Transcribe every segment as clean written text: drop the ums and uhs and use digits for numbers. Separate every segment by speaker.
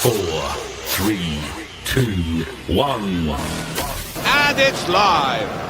Speaker 1: 4, 3, 2, 1.
Speaker 2: And it's live.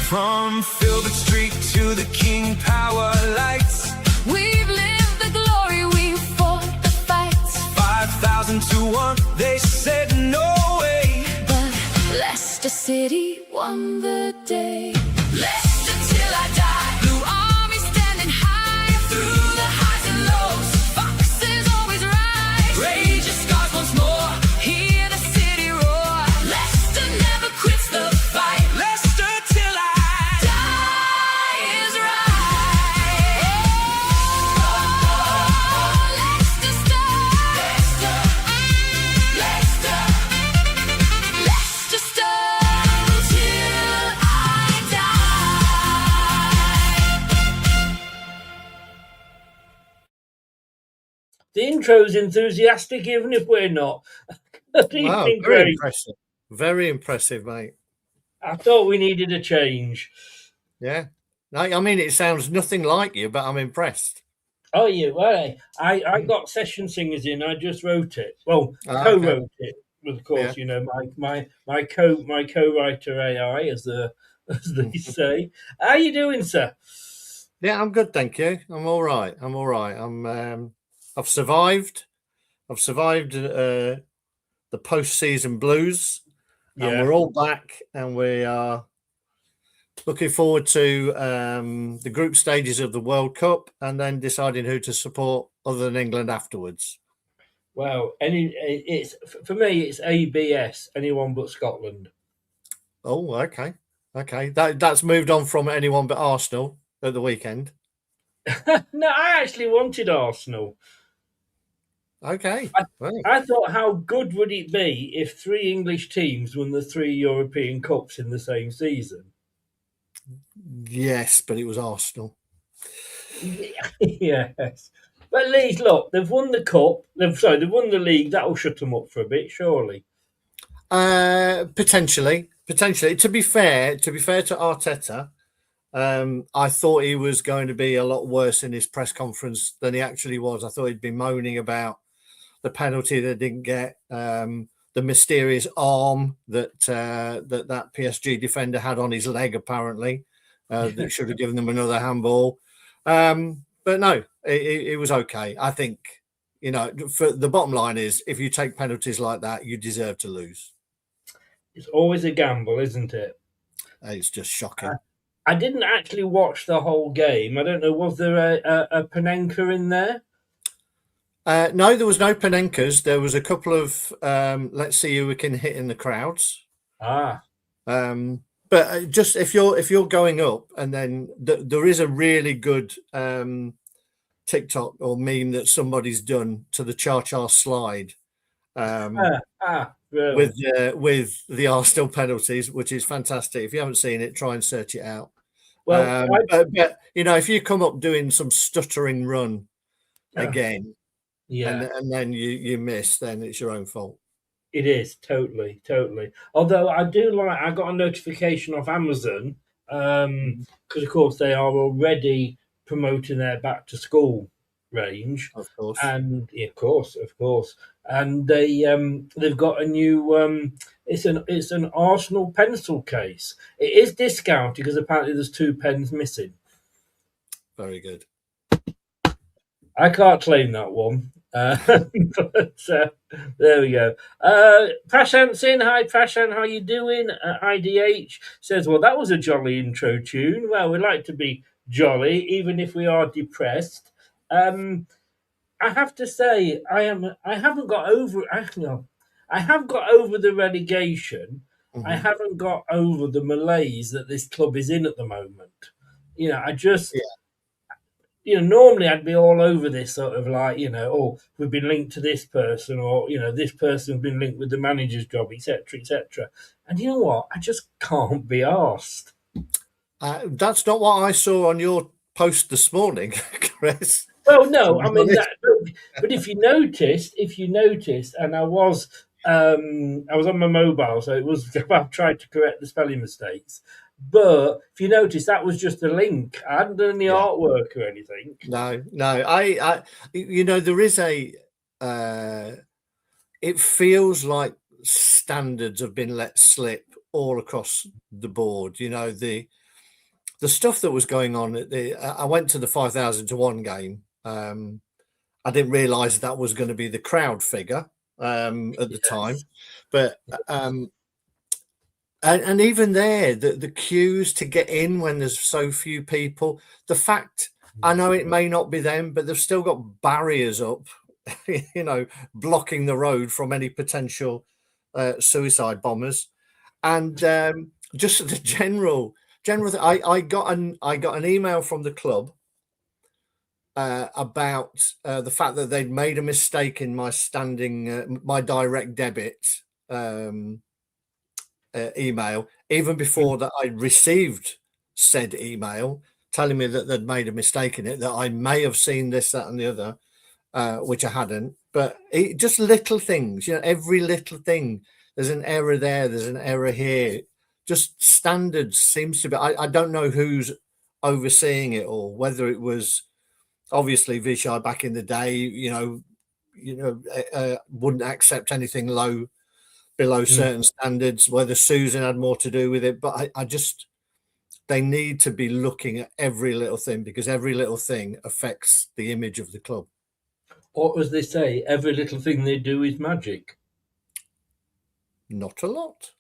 Speaker 3: From Filbert Street to the King Power lights,
Speaker 4: we've lived the glory, we've fought the fights.
Speaker 3: 5,000 to 1, they said no way.
Speaker 4: But Leicester City won the day. Leicester till I die. Blue army standing high through the highs and lows. Foxes always rise. Rage your scars once more. Hear the city roar. Leicester never quits the fight.
Speaker 3: Leicester till I
Speaker 4: Die is right. Oh, Leicester star. Leicester, Leicester, Leicester star till I die.
Speaker 5: The intro's enthusiastic, even if we're not. Good
Speaker 6: Wow,
Speaker 5: evening,
Speaker 6: very
Speaker 5: Craig.
Speaker 6: impressive. Very impressive, mate.
Speaker 5: I thought we needed a change.
Speaker 6: Yeah. I mean, it sounds nothing like you, but I'm impressed.
Speaker 5: Oh, yeah, well, I got session singers in. I just wrote it. Well,
Speaker 6: Ah,
Speaker 5: co-wrote it. Of course,
Speaker 6: Yeah.
Speaker 5: you know, my co-writer AI, as they say. How you doing, sir?
Speaker 6: Yeah, I'm good, thank you. I'm all right. I've survived. I've survived the post-season blues, and
Speaker 5: Yeah.
Speaker 6: we're all back, and we are looking forward to the group stages of the World Cup, and then deciding who to support other than England afterwards.
Speaker 5: Well, it's for me. It's ABS. Anyone but Scotland.
Speaker 6: Oh, okay. That's moved on from anyone but Arsenal at the weekend.
Speaker 5: No, I actually wanted Arsenal.
Speaker 6: Okay. Well,
Speaker 5: I thought, how good would it be if 3 English teams won the 3 European Cups in the same season?
Speaker 6: yes, but it was Arsenal.
Speaker 5: Yes. But at least, look, they've won the cup. They've won the league. That'll shut them up for a bit, surely.
Speaker 6: Potentially. To be fair to Arteta, I thought he was going to be a lot worse in his press conference than he actually was. I thought he'd been moaning about the penalty they didn't get, the mysterious arm that PSG defender had on his leg, apparently, that should have given them another handball. But no, it was okay. I think, you know, for the bottom line is, if you take penalties like that, you deserve to lose.
Speaker 5: It's always a gamble, isn't it?
Speaker 6: It's just shocking.
Speaker 5: I didn't actually watch the whole game. I don't know, was there a Panenka in there?
Speaker 6: No, there was no Panenkas. There was a couple of let's see who we can hit in the crowds. But just if you're going up, and then there is a really good TikTok or meme that somebody's done to the Cha-Cha slide
Speaker 5: Really?
Speaker 6: with the Arsenal penalties, which is fantastic. If you haven't seen it, try and search it out.
Speaker 5: Well,
Speaker 6: but you know, if you come up doing some stuttering run again,
Speaker 5: yeah,
Speaker 6: and then you miss, then it's your own fault.
Speaker 5: it is totally. Although I got a notification off Amazon because, of course, they are already promoting their back to school range,
Speaker 6: Of course.
Speaker 5: and yeah, of course, and they've got a new. It's an Arsenal pencil case. It is discounted because apparently there's 2 pens missing.
Speaker 6: Very good.
Speaker 5: I can't claim that one. But there we go. Prashant Singh, hi Prashant, how you doing? IDH says, well, that was a jolly intro tune. Well, we like to be jolly, even if we are depressed. I have to say, I have got over the relegation.
Speaker 6: Mm-hmm.
Speaker 5: I haven't got over the malaise that this club is in at the moment. You know, normally I'd be all over this sort of like, oh, we've been linked to this person, or, this person's been linked with the manager's job, etc., etc. And you know what? I just can't be arsed.
Speaker 6: That's not what I saw on your post this morning, Chris.
Speaker 5: Well, no,
Speaker 6: to
Speaker 5: I
Speaker 6: be
Speaker 5: mean
Speaker 6: honest.
Speaker 5: that. But if you noticed, and I was on my mobile, so it was I've tried to correct the spelling mistakes. But if you notice, that was just a link. I hadn't done any
Speaker 6: Yeah.
Speaker 5: artwork or anything.
Speaker 6: No, there is a. It feels like standards have been let slip all across the board. The stuff that was going on I went to the 5,000 to 1 game. I didn't realise that was going to be the crowd figure at the time, but and even there, the queues to get in when there's so few people. The fact, I know it may not be them, but they've still got barriers up, blocking the road from any potential suicide bombers, and just the general. I got an email from the club about the fact that they'd made a mistake in my my direct debit email, even before that I received said email telling me that they'd made a mistake in it, that I may have seen this, that, and the other, which I hadn't. But just little things, every little thing. There's an error there. There's an error here. Just standards seems to be. I don't know who's overseeing it all. Whether it was obviously Vishai back in the day, wouldn't accept anything below certain standards. Whether Susan had more to do with it, but I just they need to be looking at every little thing, because every little thing affects the image of the club.
Speaker 5: Or as they say, every little thing they do is magic.
Speaker 6: Not a lot.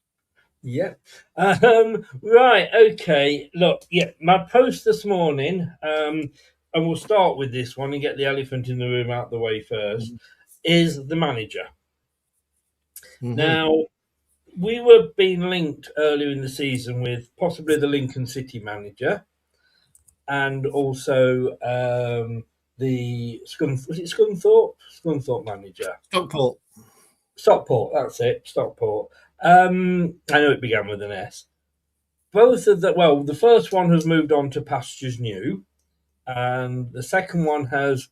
Speaker 5: Yeah. Right. Okay. Look. Yeah. My post this morning. And we'll start with this one and get the elephant in the room out the way first. Is the manager. Now, we were being linked earlier in the season with possibly the Lincoln City manager, and also the Scunthorpe manager. Stockport, that's it, Stockport. I know it began with an S. Both of the first one has moved on to pastures new, and the second one has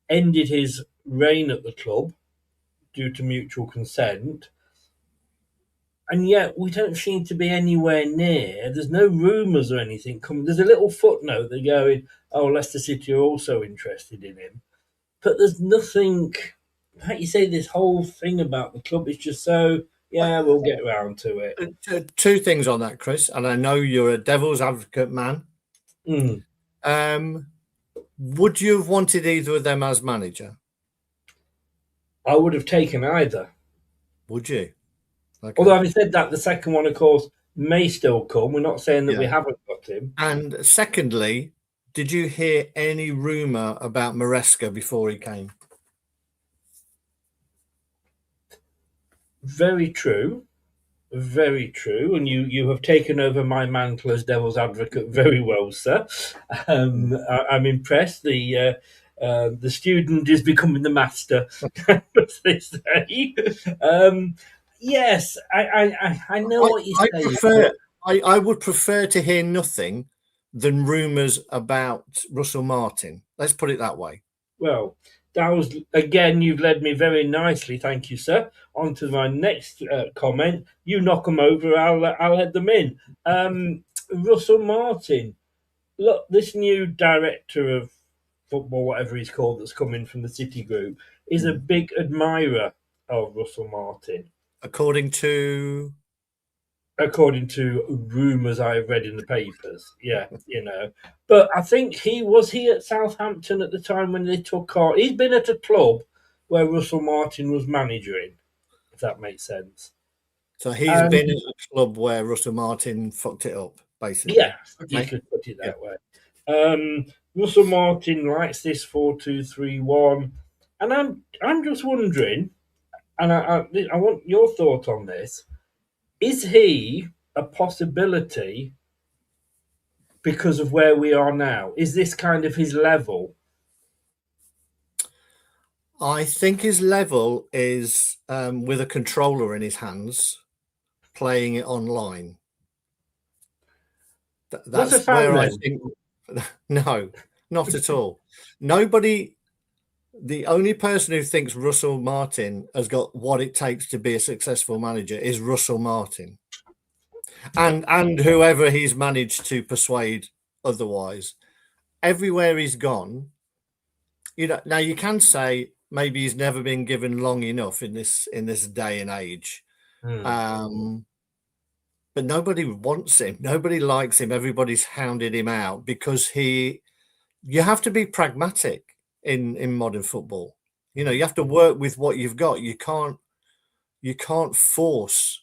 Speaker 5: ended his reign at the club due to mutual consent. And yet we don't seem to be anywhere near. There's no rumours or anything coming. There's a little footnote that going, oh, Leicester City are also interested in him. But there's nothing, like you say, this whole thing about the club is just so, yeah, we'll get around to it.
Speaker 6: Two things on that, Chris, and I know you're a devil's advocate man. Would you have wanted either of them as manager?
Speaker 5: I would have taken either.
Speaker 6: Would you? Okay.
Speaker 5: Although having said that, the second one, of course, may still come. We're not saying that we haven't got him.
Speaker 6: And secondly, did you hear any rumour about Maresca before he came?
Speaker 5: Very true. Very true. And you have taken over my mantle as devil's advocate very well, sir. I'm impressed. The student is becoming the master, as they say. Yes, I know what you're saying.
Speaker 6: I would prefer to hear nothing than rumours about Russell Martin. Let's put it that way.
Speaker 5: Well, that was, again, you've led me very nicely, thank you, sir. On to my next comment. You knock them over, I'll head them in. Russell Martin. Look, this new director of football, whatever he's called, that's coming from the City Group, is a big admirer of Russell Martin.
Speaker 6: According to
Speaker 5: rumours I've read in the papers, yeah, But I think he was at Southampton at the time when they took on. He's been at a club where Russell Martin was managing, if that makes sense.
Speaker 6: So he's been at a club where Russell Martin fucked it up, basically.
Speaker 5: Yeah, you could put it that way. Russell Martin likes this 4-2-3-1, and I'm just wondering, and I want your thought on this. Is he a possibility because of where we are now? Is this kind of his level?
Speaker 6: I think his level is with a controller in his hands, playing it online. That's where I think. No, not at all. Nobody the only person who thinks Russell Martin has got what it takes to be a successful manager is Russell Martin, and whoever he's managed to persuade otherwise. Everywhere he's gone, now you can say maybe he's never been given long enough in this day and age. But nobody wants him. Nobody likes him. Everybody's hounded him out because you have to be pragmatic in modern football. You have to work with what you've got. You can't force,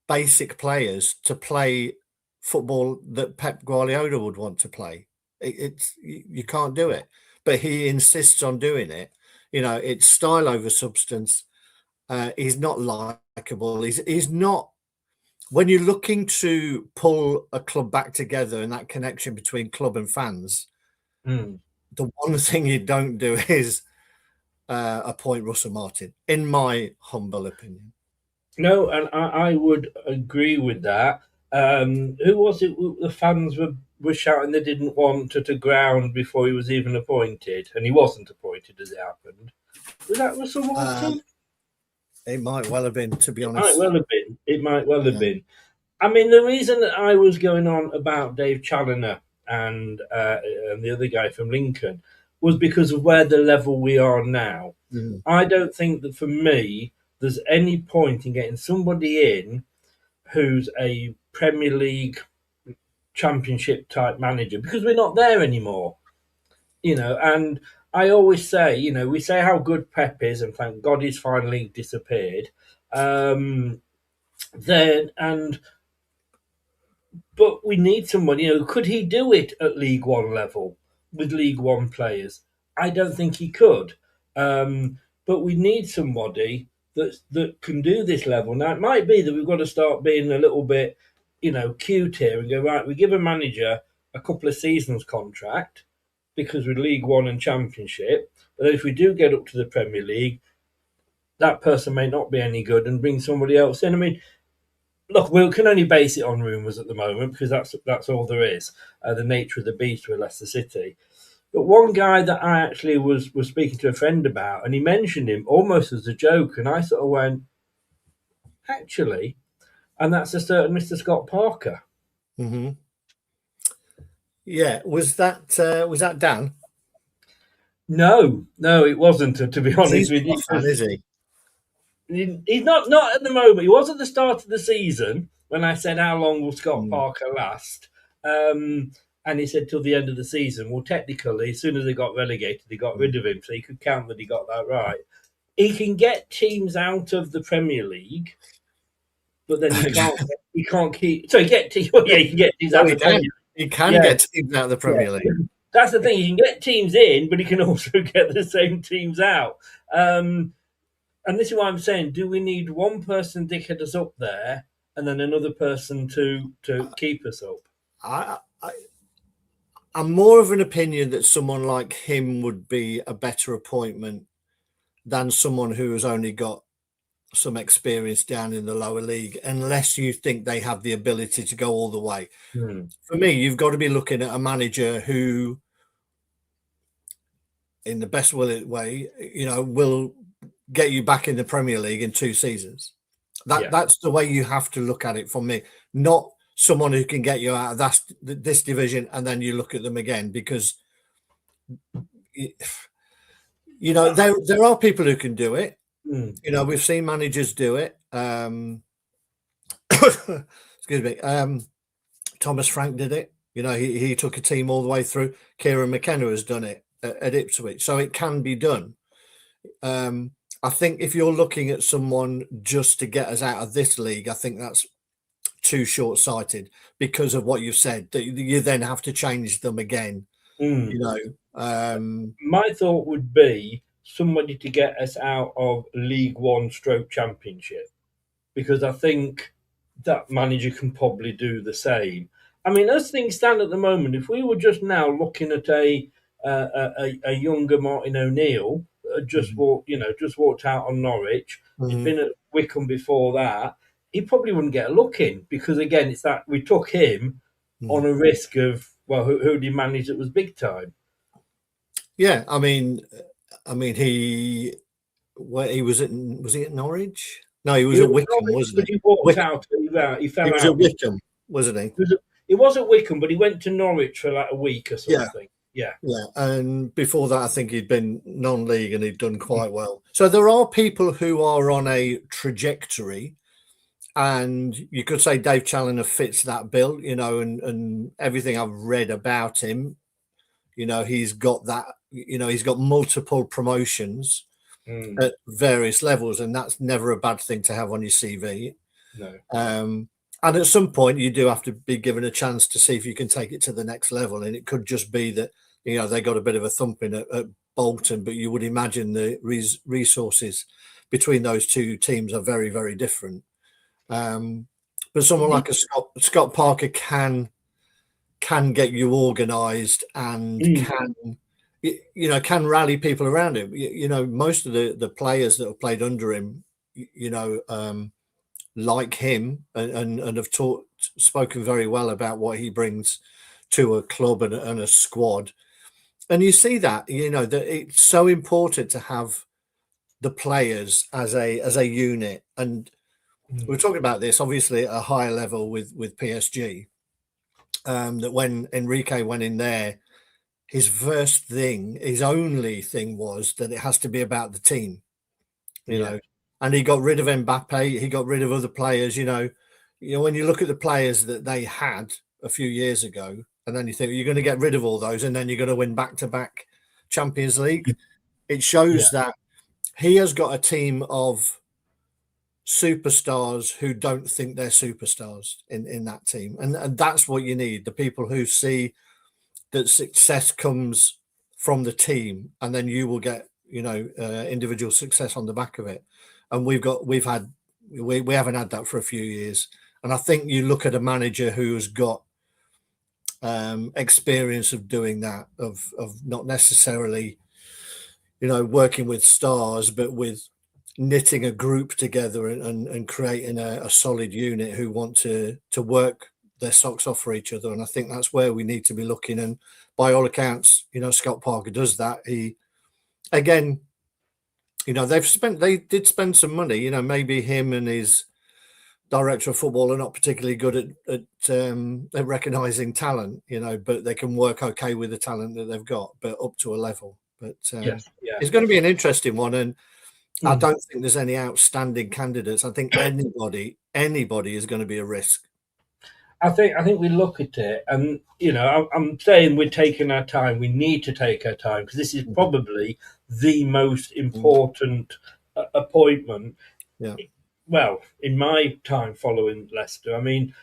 Speaker 6: basic players to play football that Pep Guardiola would want to play. You can't do it, but he insists on doing it. It's style over substance. He's not likable. He's not. When you're looking to pull a club back together and that connection between club and fans, the one thing you don't do is appoint Russell Martin, in my humble opinion.
Speaker 5: No, and I would agree with that. Who was it? The fans were shouting they didn't want to ground before he was even appointed, and he wasn't appointed as it happened. Was that Russell Martin?
Speaker 6: It might well have been, to be honest.
Speaker 5: It might well have been. I mean, the reason that I was going on about Dave Challoner and the other guy from Lincoln was because of where the level we are now. I don't think that, for me, there's any point in getting somebody in who's a Premier League Championship type manager, because we're not there anymore. And I always say, we say how good Pep is, and thank God he's finally disappeared. But we need someone. Could he do it at League One level with League One players? I don't think he could. But we need somebody that can do this level. Now, it might be that we've got to start being a little bit, cute here and go, right, we give a manager a couple of seasons contract because we're League One and Championship. But if we do get up to the Premier League, that person may not be any good, and bring somebody else in. I mean, look, we can only base it on rumours at the moment because that's all there is. The nature of the beast with Leicester City. But one guy that I actually was speaking to a friend about, and he mentioned him almost as a joke, and I sort of went, actually, and that's a certain Mr. Scott Parker.
Speaker 6: Mm-hmm. Yeah, was that Dan?
Speaker 5: No, it wasn't. To be honest with you,
Speaker 6: is he?
Speaker 5: He's not at the moment. He was at the start of the season when I said, how long will Scott Parker last? And he said till the end of the season. Well, technically, as soon as they got relegated, they got rid of him, so you could count that he got that right. He can get teams out of the Premier League, but then he can't keep. So he can get teams out of the Premier League.
Speaker 6: He can get teams out of the Premier League.
Speaker 5: That's the thing. He can get teams in, but he can also get the same teams out. And this is why I'm saying, do we need one person to get us up there and then another person to keep us up?
Speaker 6: I'm more of an opinion that someone like him would be a better appointment than someone who has only got some experience down in the lower league, unless you think they have the ability to go all the way. For me, you've got to be looking at a manager who, in the best way, will get you back in the Premier League in 2 seasons. That's the way you have to look at it for me. Not someone who can get you out of this division and then you look at them again, because there are people who can do it. We've seen managers do it. Excuse me. Thomas Frank did it. He took a team all the way through. Kieran McKenna has done it at Ipswich, so it can be done. I think if you're looking at someone just to get us out of this league, I think that's too short-sighted because of what you've said, that you then have to change them again. My
Speaker 5: thought would be somebody to get us out of League One / Championship, because I think that manager can probably do the same. I mean, as things stand at the moment, if we were just now looking at a younger Martin O'Neill, just walked out on Norwich, he's been at Wycombe before that, he probably wouldn't get a look in, because again, it's that we took him on a risk of, well, who did he manage that was big time?
Speaker 6: Yeah, I mean, he was at Norwich? No, he
Speaker 5: He
Speaker 6: was
Speaker 5: was
Speaker 6: at
Speaker 5: at
Speaker 6: Wickham,
Speaker 5: Norwich,
Speaker 6: wasn't
Speaker 5: but
Speaker 6: he?
Speaker 5: he walked
Speaker 6: Wick,
Speaker 5: out. He
Speaker 6: he
Speaker 5: fell
Speaker 6: was
Speaker 5: out.
Speaker 6: at Wickham, wasn't he?
Speaker 5: It was at Wickham, but he went to Norwich for like a week or
Speaker 6: Yeah,
Speaker 5: something. Yeah.
Speaker 6: yeah. And before that, I think he'd been non-league and he'd done quite well. So there are people who are on a trajectory, and you could say Dave Challoner fits that bill, and everything I've read about him, he's got that, he's got multiple promotions
Speaker 5: Mm,
Speaker 6: at various levels, and that's never a bad thing to have on your CV.
Speaker 5: no.
Speaker 6: And at some point, you do have to be given a chance to see if you can take it to the next level. And it could just be that they got a bit of a thumping at Bolton, but you would imagine the resources between those two teams are very, very different. But someone like a Scott Parker can get you organised and can rally people around him. Most of the players that have played under him, like him and have spoken very well about what he brings to a club and a squad. And you see that, that it's so important to have the players as a unit. And we're talking about this obviously at a higher level with PSG. That when Enrique went in there, his only thing was that it has to be about the team, and he got rid of Mbappe, he got rid of other players, when you look at the players that they had a few years ago, and then you think you're going to get rid of all those and then you're going to win back-to-back Champions League. It shows that he has got a team of superstars who don't think they're superstars in that team. And that's what you need, the people who see that success comes from the team, and then you will get individual success on the back of it. And we haven't had that for a few years. And I think you look at a manager who has got experience of doing that, of not necessarily working with stars, but with knitting a group together and creating a solid unit who want to work their socks off for each other. And I think that's where we need to be looking. And by all accounts, Scott Parker does that. He, again, they did spend some money. Maybe him and his director of football are not particularly good at recognizing talent. But they can work okay with the talent that they've got, but up to a level. But it's going to be an interesting one, and I don't think there's any outstanding candidates. I think anybody is going to be a risk.
Speaker 5: I think we look at it, and I'm saying we're taking our time. We need to take our time because this is probably the most important appointment.
Speaker 6: Yeah.
Speaker 5: Well, in my time following Leicester, I mean,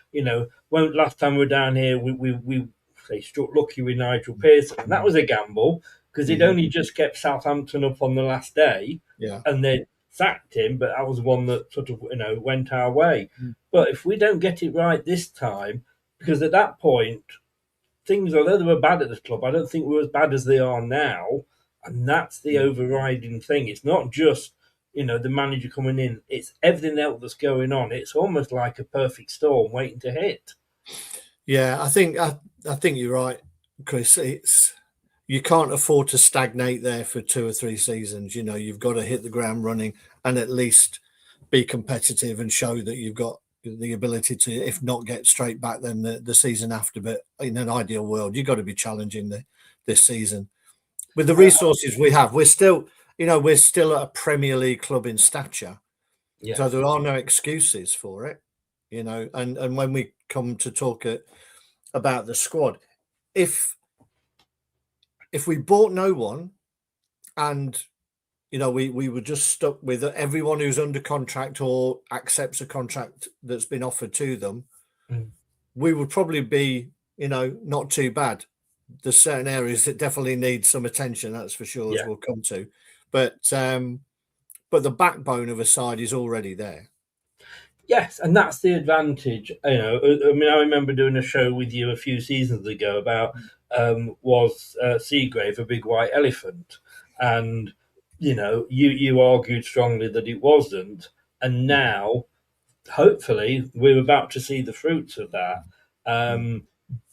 Speaker 5: when last time we were down here, we struck lucky with Nigel Pearson, and that was a gamble because he'd only just kept Southampton up on the last day, and they sacked him. But that was one that sort of went our way. But if we don't get it right this time, because at that point, things, although they were bad at the club, I don't think we're as bad as they are now. And that's the overriding thing. It's not just, the manager coming in. It's everything else that's going on. It's almost like a perfect storm waiting to hit.
Speaker 6: Yeah, I think you're right, Chris. You can't afford to stagnate there for 2 or 3 seasons. You've got to hit the ground running and at least be competitive and show that you've got the ability to, if not get straight back then the season after. But in an ideal world, you've got to be challenging this season with the resources we have. We're still at a Premier League club in stature, so there are no excuses for it. And when we come to talk about the squad, if we bought no one and we were just stuck with everyone who's under contract or accepts a contract that's been offered to them, we would probably be, not too bad. There's certain areas that definitely need some attention, that's for sure, as we'll come to. But the backbone of a side is already there.
Speaker 5: Yes, and that's the advantage. I remember doing a show with you a few seasons ago about was Seagrave a big white elephant? And you argued strongly that it wasn't, and now hopefully we're about to see the fruits of that.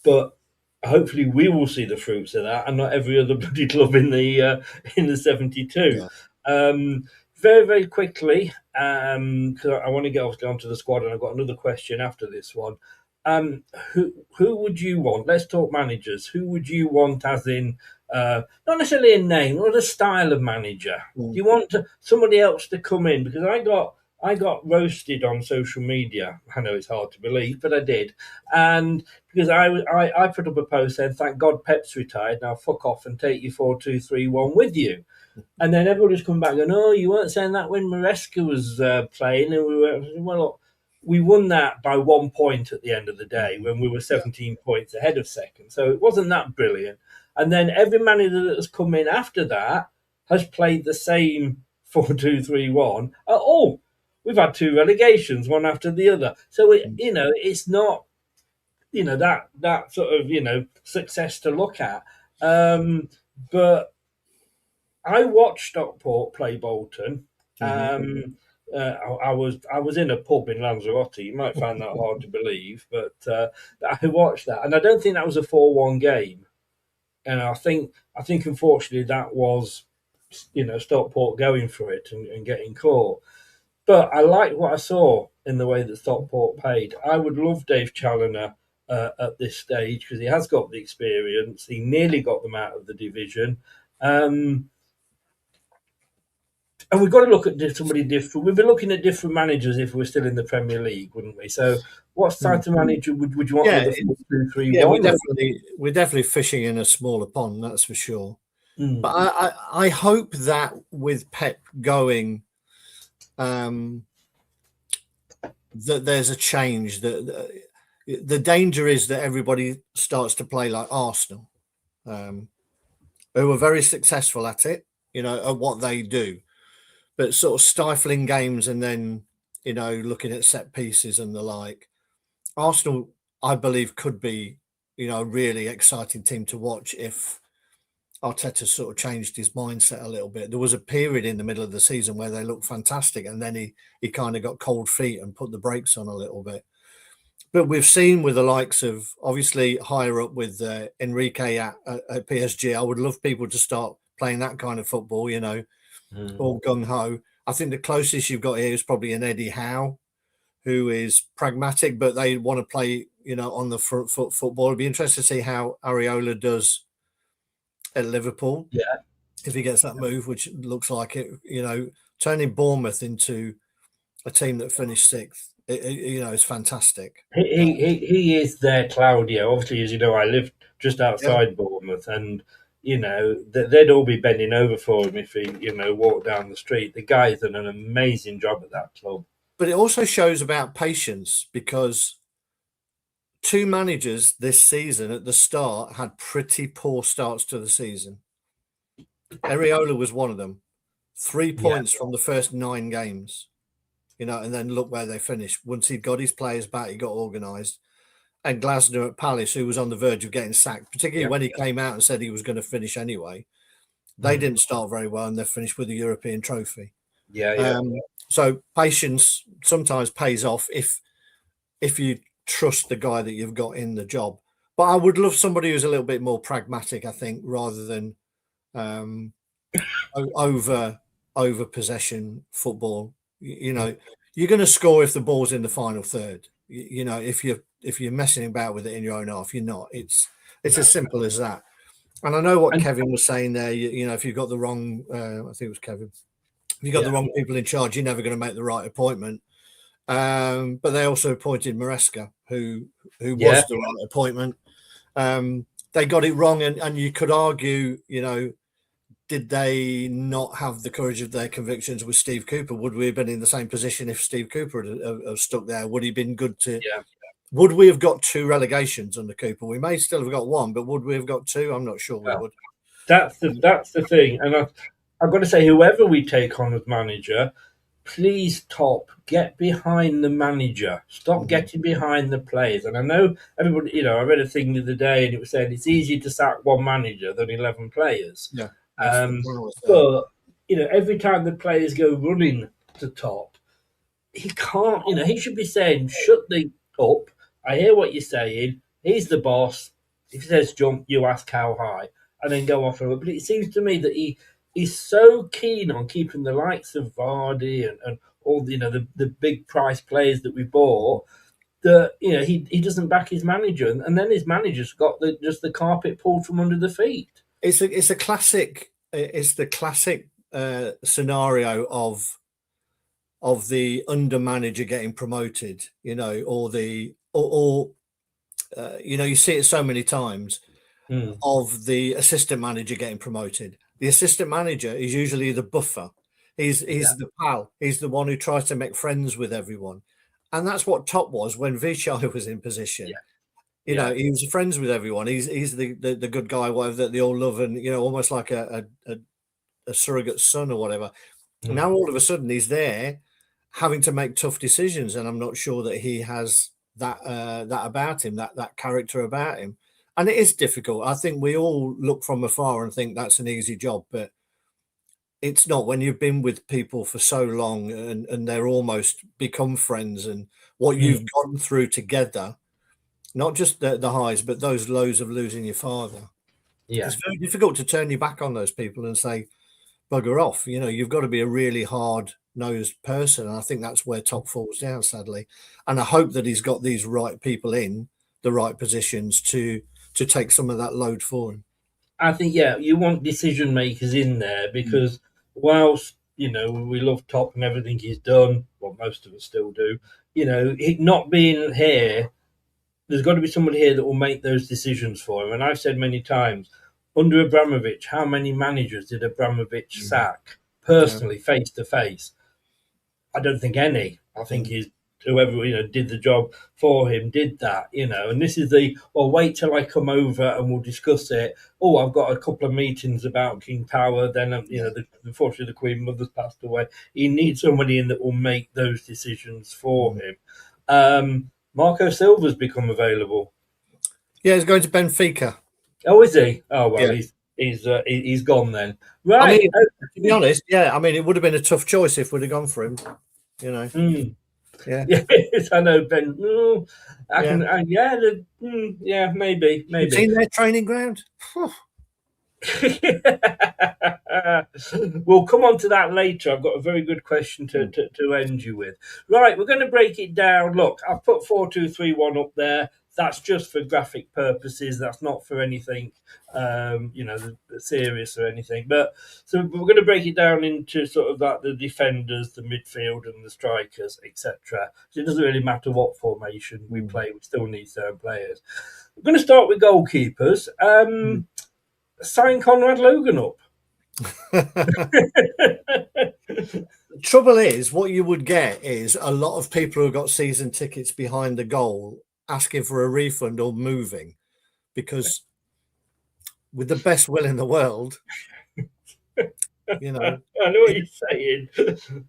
Speaker 5: But hopefully we will see the fruits of that, and not every other bloody club in the 72. Very, very quickly, because I want to get obviously onto the squad, and I've got another question after this one. Who would you want? Let's talk managers. Who would you want, as in not necessarily a name, or a style of manager? Do you want somebody else to come in? Because I got roasted on social media. I know it's hard to believe, but I did, and because I put up a post saying, "Thank God Pep's retired. Now fuck off and take your 4-2-3-1 with you." And then everyone was coming back going, "Oh, you weren't saying that when Maresca was playing." And we were, well, we won that by 1 point at the end of the day when we were 17 points ahead of second. So it wasn't that brilliant. And then every manager that has come in after that has played the same 4-2-3-1 at all. We've had 2 relegations, one after the other. So it's not, that sort of, success to look at. But I watched Stockport play Bolton. I was in a pub in Lanzarote. You might find that hard to believe, but I watched that, and I don't think that was a 4-1 game. And I think unfortunately that was, Stockport going for it and getting caught. But I liked what I saw in the way that Stockport played. I would love Dave Challoner at this stage, because he has got the experience. He nearly got them out of the division. And we've got to look at somebody different. We'd be looking at different managers if we were still in the Premier League, wouldn't we? So, what type of manager would you want with a 4-2-3-1?
Speaker 6: Yeah, we're definitely fishing in a smaller pond, that's for sure. But I hope that with Pep going, that there's a change. That the danger is that everybody starts to play like Arsenal, who are very successful at it, at what they do, but sort of stifling games and then, looking at set pieces and the like. Arsenal, I believe, could be, a really exciting team to watch if Arteta sort of changed his mindset a little bit. There was a period in the middle of the season where they looked fantastic, and then he kind of got cold feet and put the brakes on a little bit. But we've seen with the likes of, obviously, higher up with Enrique at PSG, I would love people to start playing that kind of football, all gung-ho. I think the closest you've got here is probably an Eddie Howe, who is pragmatic, but they want to play, on the front foot football. It'd be interesting to see how Areola does at Liverpool.
Speaker 5: Yeah.
Speaker 6: If he gets that move, which looks like it, turning Bournemouth into a team that finished 6th, it's fantastic.
Speaker 5: He is their Claudio. Obviously, as you know, I live just outside Bournemouth, and they'd all be bending over for him if he, walked down the street. The guy's done an amazing job at that club.
Speaker 6: But it also shows about patience, because 2 managers this season at the start had pretty poor starts to the season. Areola was one of them. 3 points from the first 9 games, and then look where they finished. Once he'd got his players back, he got organised. And Glasner at Palace, who was on the verge of getting sacked, particularly when he came out and said he was going to finish anyway. They didn't start very well, and they finished with a European trophy. So patience sometimes pays off if you trust the guy that you've got in the job. But I would love somebody who's a little bit more pragmatic, I think, rather than over possession football. You're going to score if the ball's in the final third. If you're messing about with it in your own half, you're not. It's as simple as that. And I know what Kevin was saying there. If you've got the wrong, I think it was Kevin. If you've got the wrong people in charge, you're never going to make the right appointment. But they also appointed Maresca, who was the right appointment. They got it wrong, and you could argue, did they not have the courage of their convictions with Steve Cooper? Would we have been in the same position if Steve Cooper had stuck there? Would he have been good to? Yeah. Would we have got 2 relegations under Cooper? We may still have got 1, but would we have got 2? I'm not sure we would.
Speaker 5: That's the thing, and I've got to say, whoever we take on as manager, please get behind the manager. Stop getting behind the players. And I know everybody, I read a thing the other day, and it was saying it's easier to sack 1 manager than 11 players.
Speaker 6: Yeah.
Speaker 5: But every time the players go running to top, he can't. He should be saying, "Shut the up! I hear what you're saying. He's the boss. If he says jump, you ask how high, and then go off. But it seems to me that he's so keen on keeping the likes of Vardy and all the big price players that we bought, that he doesn't back his manager, and then his manager's got just the carpet pulled from under the feet.
Speaker 6: It's the classic scenario of the under manager getting promoted, or you see it so many times, of the assistant manager getting promoted. The assistant manager is usually the buffer. He's the pal. He's the one who tries to make friends with everyone. And that's what Top was when Vichai was in position. He was friends with everyone. He's the good guy, whatever, that they all love, and almost like a surrogate son or whatever. Now all of a sudden he's there having to make tough decisions, and I'm not sure that he has that about him, that character about him. And it is difficult. I think we all look from afar and think that's an easy job, but it's not when you've been with people for so long and they're almost become friends, and what you've gone through together, not just the highs, but those lows of losing your father.
Speaker 5: Yeah.
Speaker 6: It's very difficult to turn your back on those people and say, bugger off. You've got to be a really hard-nosed person. And I think that's where Top falls down, sadly. And I hope that he's got these right people in the right positions to take some of that load for him.
Speaker 5: I think, you want decision makers in there, because whilst, we love Top and everything he's done, well, most of us still do, not being here, there's got to be somebody here that will make those decisions for him. And I've said many times, under Abramovich, how many managers did Abramovich sack personally, face to face? I don't think any. I think whoever did the job for him did that. And this is wait till I come over and we'll discuss it. Oh, I've got a couple of meetings about King Power. Then unfortunately the Queen Mother's passed away. He needs somebody in that will make those decisions for him. Marco Silva's become available.
Speaker 6: Yeah, he's going to Benfica.
Speaker 5: Oh, is he? Oh, well, he's gone then. Right.
Speaker 6: To be honest, it would have been a tough choice if we'd have gone for him. Yeah.
Speaker 5: Yes, I know, Ben. Maybe.
Speaker 6: You've seen their training ground?
Speaker 5: We'll come on to that later. I've got a very good question to end you with. Right, we're going to break it down. Look, I've put 4-2-3-1 up there. That's just for graphic purposes. That's not for anything, serious or anything. But so we're going to break it down into sort of like the defenders, the midfield, and the strikers, etc. So it doesn't really matter what formation we play. We still need certain players. We're going to start with goalkeepers. Sign Conrad Logan up.
Speaker 6: The trouble is, what you would get is a lot of people who got season tickets behind the goal asking for a refund or moving, because with the best will in the world,
Speaker 5: I know what you're saying.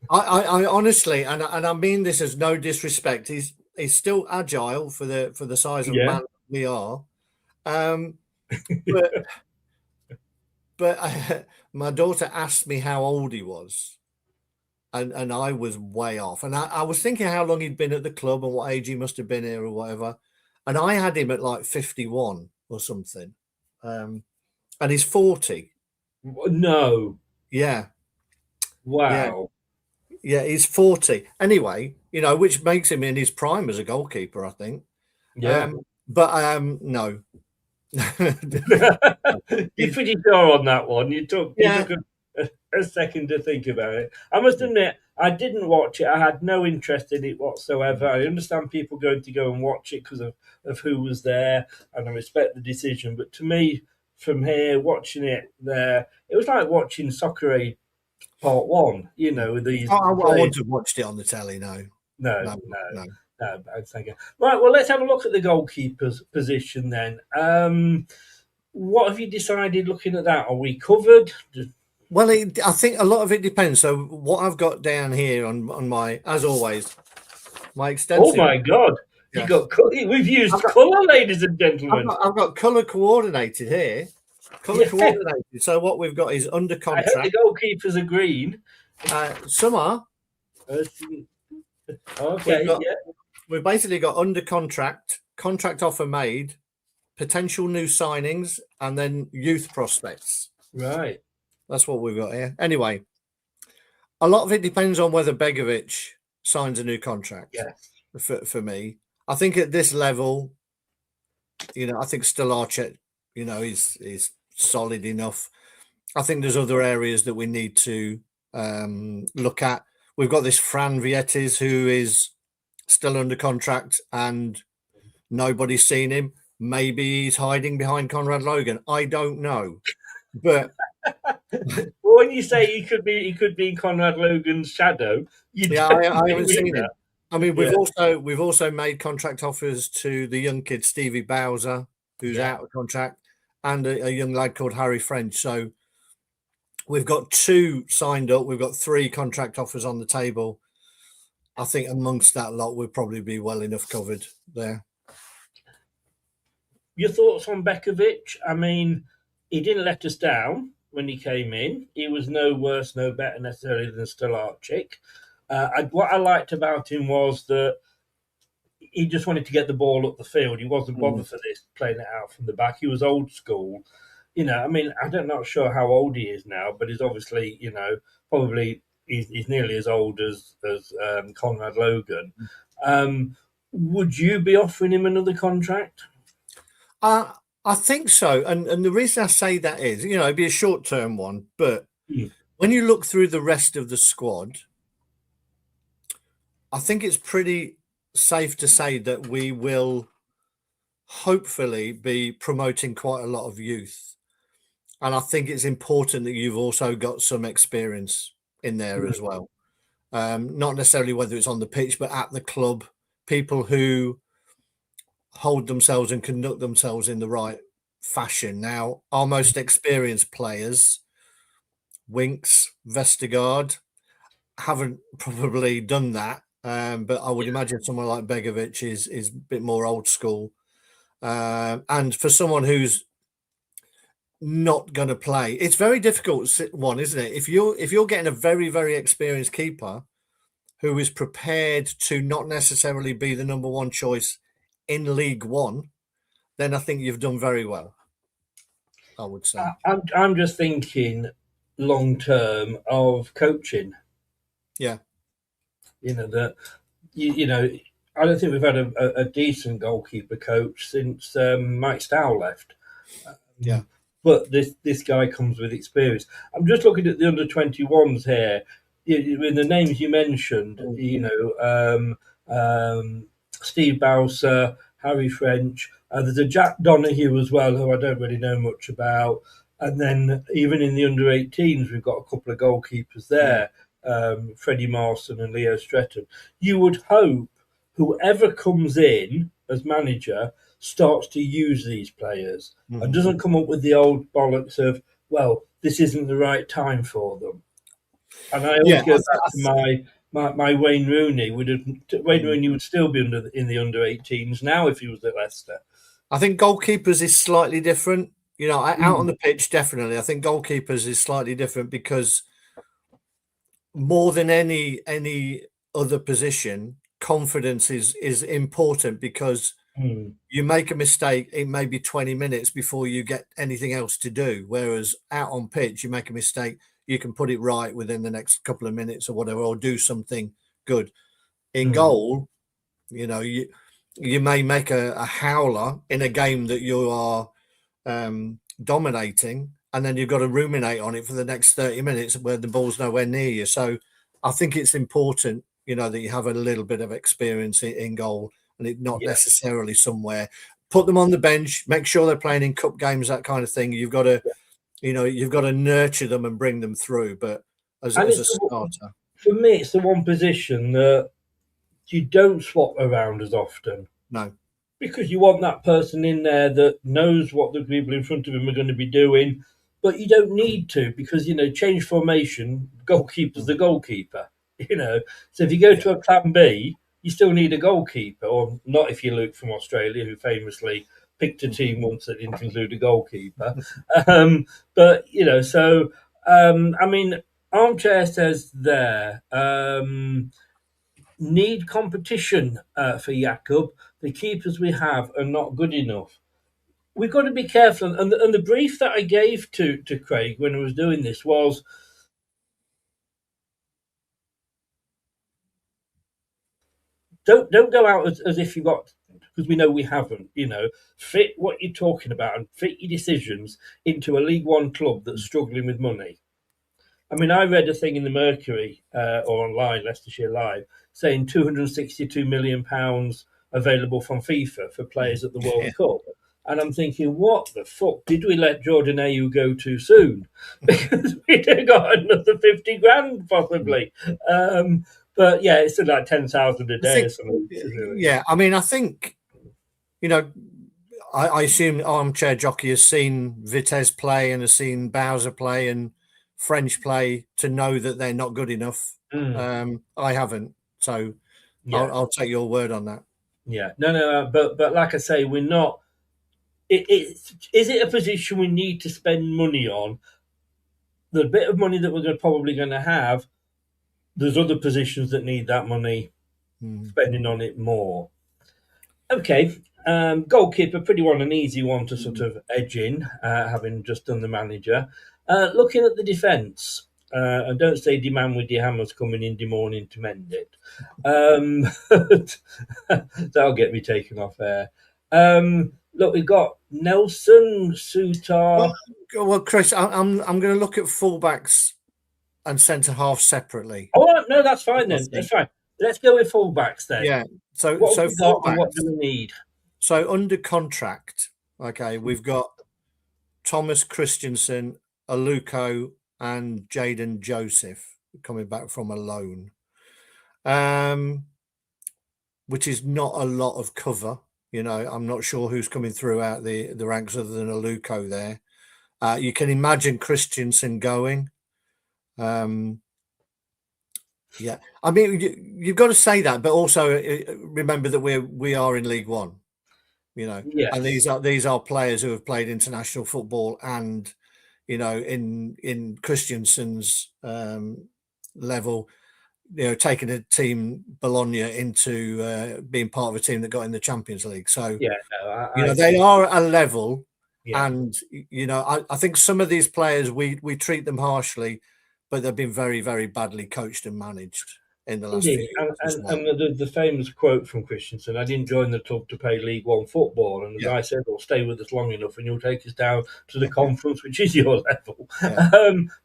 Speaker 6: I honestly, and I mean this as no disrespect, he's still agile for the size of man we are, but my daughter asked me how old he was, and I was way off. And I was thinking how long he'd been at the club and what age he must have been here or whatever. And I had him at like 51 or something. And he's 40.
Speaker 5: No.
Speaker 6: Yeah.
Speaker 5: Wow.
Speaker 6: Yeah, he's 40. Anyway, which makes him in his prime as a goalkeeper, I think.
Speaker 5: Yeah.
Speaker 6: No.
Speaker 5: You're pretty sure on that one. You took a second to think about it. I must admit, I didn't watch it. I had no interest in it whatsoever. I understand people going to go and watch it because of who was there, and I respect the decision. But to me, from here, watching it there, it was like watching Soccer Aid Part 1, with these.
Speaker 6: I wouldn't have watched it on the telly, no.
Speaker 5: No. Right, well, let's have a look at the goalkeeper's position then. What have you decided looking at that? Are we covered?
Speaker 6: Well, I think a lot of it depends. So what I've got down here on my, as always, my extensive...
Speaker 5: Oh, my God. Yes. We've used colour, ladies and gentlemen.
Speaker 6: I've got colour coordinated here. Coordinated. So what we've got is under contract.
Speaker 5: I hope the goalkeepers are green.
Speaker 6: Some are.
Speaker 5: Okay,
Speaker 6: We've basically got under contract offer made, potential new signings, and then youth prospects.
Speaker 5: Right.
Speaker 6: That's what we've got here. Anyway, a lot of it depends on whether Begovic signs a new contract.
Speaker 5: Yes.
Speaker 6: For me, I think at this level, I think Stelarchet, is solid enough. I think there's other areas that we need to look at. We've got this Fran Vietes who is still under contract and nobody's seen him. Maybe he's hiding behind Conrad Logan. I don't know, but
Speaker 5: well, when you say he could be in Conrad Logan's shadow,
Speaker 6: I haven't seen him. I mean, we've
Speaker 5: Yeah.
Speaker 6: also made contract offers to the young kid Stevie Bowser, who's out of contract, and a young lad called Harry French. So we've got 2 signed up. We've got 3 contract offers on the table. I think amongst that lot, we'll probably be well enough covered there.
Speaker 5: Your thoughts on Begovic? I mean, he didn't let us down when he came in. He was no worse, no better necessarily than Stelarchet. What I liked about him was that he just wanted to get the ball up the field. He wasn't bothered for this, playing it out from the back. He was old school. I mean, I'm not sure how old he is now, but he's obviously, probably he's nearly as old as Conrad Logan. Would you be offering him another contract?
Speaker 6: I think so. And the reason I say that is, it'd be a short-term one, but when you look through the rest of the squad, I think it's pretty safe to say that we will hopefully be promoting quite a lot of youth. And I think it's important that you've also got some experience in there as well. Not necessarily whether it's on the pitch, but at the club, people who hold themselves and conduct themselves in the right fashion. Now, our most experienced players, Winks, Vestergaard, haven't probably done that. But I would imagine someone like Begovic is a bit more old school. And for someone who's not going to play, it's very difficult one, isn't it? If you're getting a very, very experienced keeper who is prepared to not necessarily be the number 1 choice in League One, then I think you've done very well, I would say.
Speaker 5: I'm just thinking long term of coaching.
Speaker 6: Yeah.
Speaker 5: That I don't think we've had a decent goalkeeper coach since Mike Stow left.
Speaker 6: Yeah.
Speaker 5: But this guy comes with experience. I'm just looking at the under-21s here. In the names you mentioned, Steve Bowser, Harry French. There's a Jack Donahue as well, who I don't really know much about. And then even in the under-18s, we've got a couple of goalkeepers there, Freddie Marson and Leo Stretton. You would hope whoever comes in as manager starts to use these players and doesn't come up with the old bollocks of, well, this isn't the right time for them. And I always go back to my Wayne Rooney. Wayne Rooney would still be in the under-18s now if he was at Leicester.
Speaker 6: I think goalkeepers is slightly different. Out on the pitch, definitely. I think goalkeepers is slightly different because more than any other position, confidence is important because you make a mistake, it may be 20 minutes before you get anything else to do. Whereas out on pitch, you make a mistake, you can put it right within the next couple of minutes or whatever, or do something good. In goal, you may make a howler in a game that you are dominating, and then you've got to ruminate on it for the next 30 minutes where the ball's nowhere near you. So I think it's important, that you have a little bit of experience in goal, and it not necessarily somewhere. Put them on the bench, make sure they're playing in cup games, that kind of thing. You've got to, you've got to nurture them and bring them through. But as a starter,
Speaker 5: for me, it's the one position that you don't swap around as often.
Speaker 6: No,
Speaker 5: because you want that person in there that knows what the people in front of him are going to be doing, but you don't need to because change formation. Goalkeeper's the goalkeeper. So if you go to a plan B, you still need a goalkeeper, or not if you're Luke from Australia, who famously picked a team once that didn't include a goalkeeper. But so I mean, Armchair says there. Need competition for Jakub. The keepers we have are not good enough. we've got to be careful. And the brief that I gave to Craig when I was doing this was, don't go out as if you got, because we know we haven't. Fit what you're talking about and fit your decisions into a League One club that's struggling with money. I mean, I read a thing in the Mercury or online, Leicestershire Live, saying £262 million available from FIFA for players at the World Cup. And I'm thinking, what the fuck did we let Jordan Ayew go too soon? Because we'd have got another 50 grand possibly. But yeah, it's still like 10,000 a day or something.
Speaker 6: Yeah, I mean, I think, I assume Armchair Jockey has seen Vitesse play and has seen Bowser play and French play to know that they're not good enough. I haven't, so yeah. I'll take your word on that.
Speaker 5: Yeah, no, but like I say, we're not. Is it a position we need to spend money on? The bit of money that we're probably going to have, there's other positions that need that money, spending on it more. Okay, goalkeeper, pretty an easy one to sort of edge in, having just done the manager. Looking at the defence, and don't say demand with your hammers coming in the morning to mend it. That'll get me taken off air. Look, we've got Nelson, Sutar.
Speaker 6: Well, Chris, I'm going to look at fullbacks and centre half separately.
Speaker 5: Oh no, that's fine then. That's fine. Let's go with fullbacks then.
Speaker 6: Yeah. So
Speaker 5: fullbacks, what do we need?
Speaker 6: So under contract, okay, we've got Thomas Christensen, Aluko, and Jaden Joseph coming back from a loan, which is not a lot of cover. I'm not sure who's coming through out the ranks other than Aluko there. You can imagine Christensen going. Yeah, I mean, you've got to say that, but also remember that we are in League One, yes. And these are players who have played international football, and in Christensen's level, taking a team Bologna into being part of a team that got in the Champions League. So they are a level, and I think some of these players we treat them harshly, but they've been very, very badly coached and managed in the last few years.
Speaker 5: And the famous quote from Christensen, I didn't join the club to play League One football. And the guy said, well, stay with us long enough and you'll take us down to the conference, which is your level.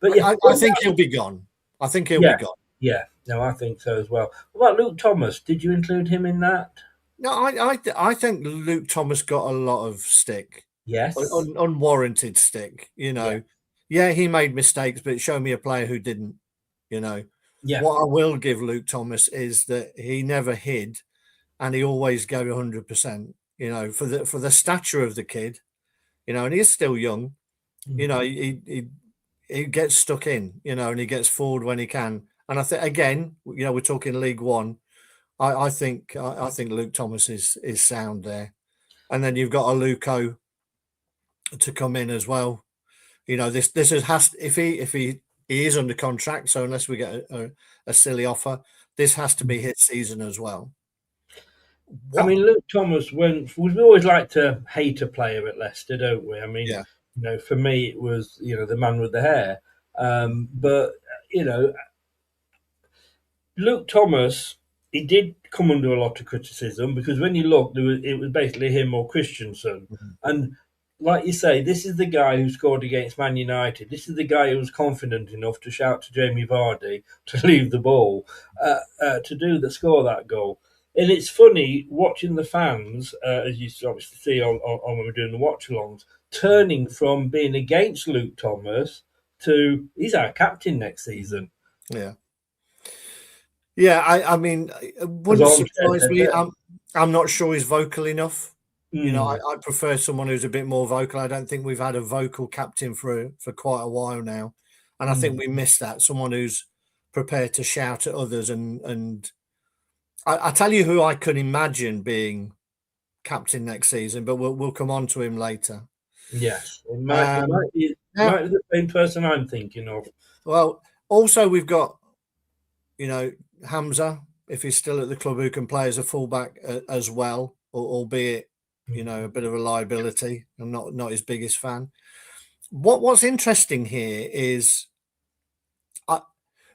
Speaker 6: But I think he'll be gone. I think he'll be gone.
Speaker 5: Yeah, no, I think so as well. What about Luke Thomas? Did you include him in that?
Speaker 6: No, I think Luke Thomas got a lot of stick.
Speaker 5: Yes.
Speaker 6: Unwarranted stick, Yeah, he made mistakes, but show me a player who didn't, Yeah. What I will give Luke Thomas is that he never hid, and he always gave 100%. For the stature of the kid, and he is still young. He gets stuck in, and he gets forward when he can. And I think again, we're talking League One. I think Luke Thomas is sound there, and then you've got Aluko to come in as well. This has if he is under contract, so unless we get a silly offer, this has to be his season as well.
Speaker 5: I mean, Luke Thomas we always like to hate a player at Leicester, don't we? I mean, for me it was the man with the hair, but Luke Thomas, he did come under a lot of criticism because when you look, it was basically him or Christensen, and like you say, this is the guy who scored against Man United. This is the guy who was confident enough to shout to Jamie Vardy to leave the ball, to score that goal. And it's funny watching the fans, as you obviously see on when we're doing the watch-alongs, turning from being against Luke Thomas to he's our captain next season.
Speaker 6: Yeah. Yeah, I mean, it wouldn't surprise me. I'm not sure he's vocal enough. I prefer someone who's a bit more vocal. I don't think we've had a vocal captain for quite a while now, and I think we missed that. Someone who's prepared to shout at others, and I tell you who I could imagine being captain next season, but we'll come on to him later.
Speaker 5: Yes, it might be the same person I'm thinking of.
Speaker 6: Well, also we've got Hamza, if he's still at the club, who can play as a fullback as well, albeit you know, a bit of a liability. I'm not his biggest fan. What's interesting here is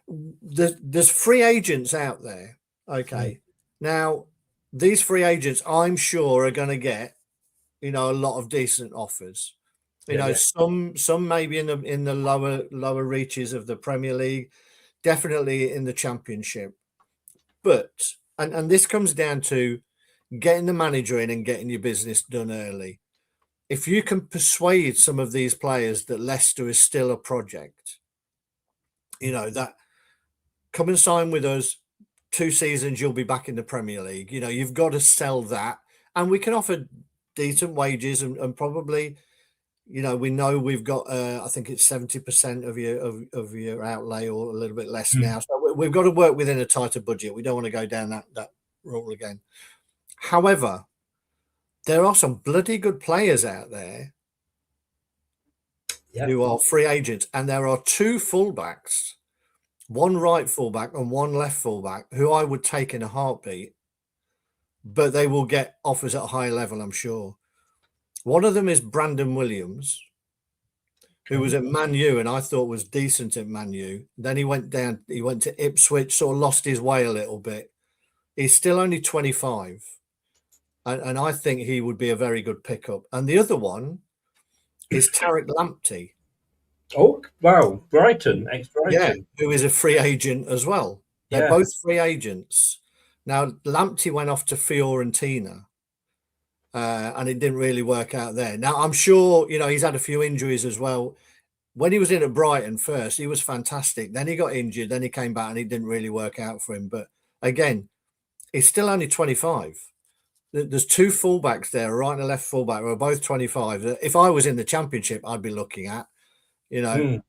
Speaker 6: there's free agents out there. Okay. Now, these free agents, I'm sure, are going to get, you know, a lot of decent offers. You know, some maybe in the lower reaches of the Premier League, definitely in the Championship. But and this comes down to getting the manager in and getting your business done early. If you can persuade some of these players that Leicester is still a project, you know, that come and sign with us, 2 seasons you'll be back in the Premier League. You know, you've got to sell that, and we can offer decent wages and probably, you know, we know we've got I think it's 70% of your outlay or a little bit less now. So we've got to work within a tighter budget. We don't want to go down that rule again. However, there are some bloody good players out there who are free agents, and there are 2 fullbacks, one right fullback and one left fullback, who I would take in a heartbeat, but they will get offers at a high level, I'm sure. One of them is Brandon Williams, who was at Man U and I thought was decent at Man U. Then he went to Ipswich, sort of lost his way a little bit. He's still only 25. And I think he would be a very good pickup. And the other one is Tariq Lamptey.
Speaker 5: Oh, wow. Brighton, ex-Brighton.
Speaker 6: Yeah, who is a free agent as well. They're both free agents. Now, Lamptey went off to Fiorentina, and it didn't really work out there. Now, I'm sure, you know, he's had a few injuries as well. When he was in at Brighton first, he was fantastic. Then he got injured. Then he came back and it didn't really work out for him. But again, he's still only 25. There's 2 fullbacks there, a right and a left fullback, who are both 25. If I was in the Championship, I'd be looking at, you know,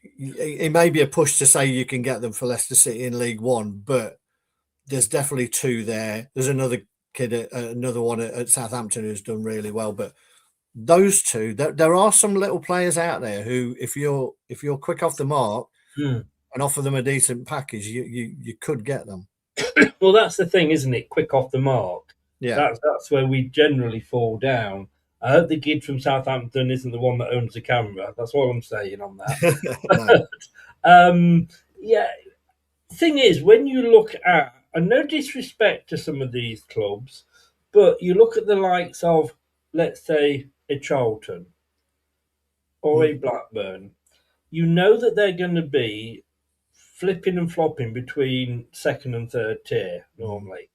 Speaker 6: it may be a push to say you can get them for Leicester City in League One, but there's definitely 2 there. There's another kid, another one at Southampton who's done really well. But those 2, there are some little players out there who, if you're quick off the mark and offer them a decent package, you could get them.
Speaker 5: Well, that's the thing, isn't it? Quick off the mark.
Speaker 6: Yeah,
Speaker 5: That's where we generally fall down. I hope the kid from Southampton isn't the one that owns the camera. That's all I'm saying on that. Yeah. Thing is, when you look at, and no disrespect to some of these clubs, but you look at the likes of, let's say, a Charlton or a Blackburn, you know that they're going to be flipping and flopping between 2nd and 3rd tier normally.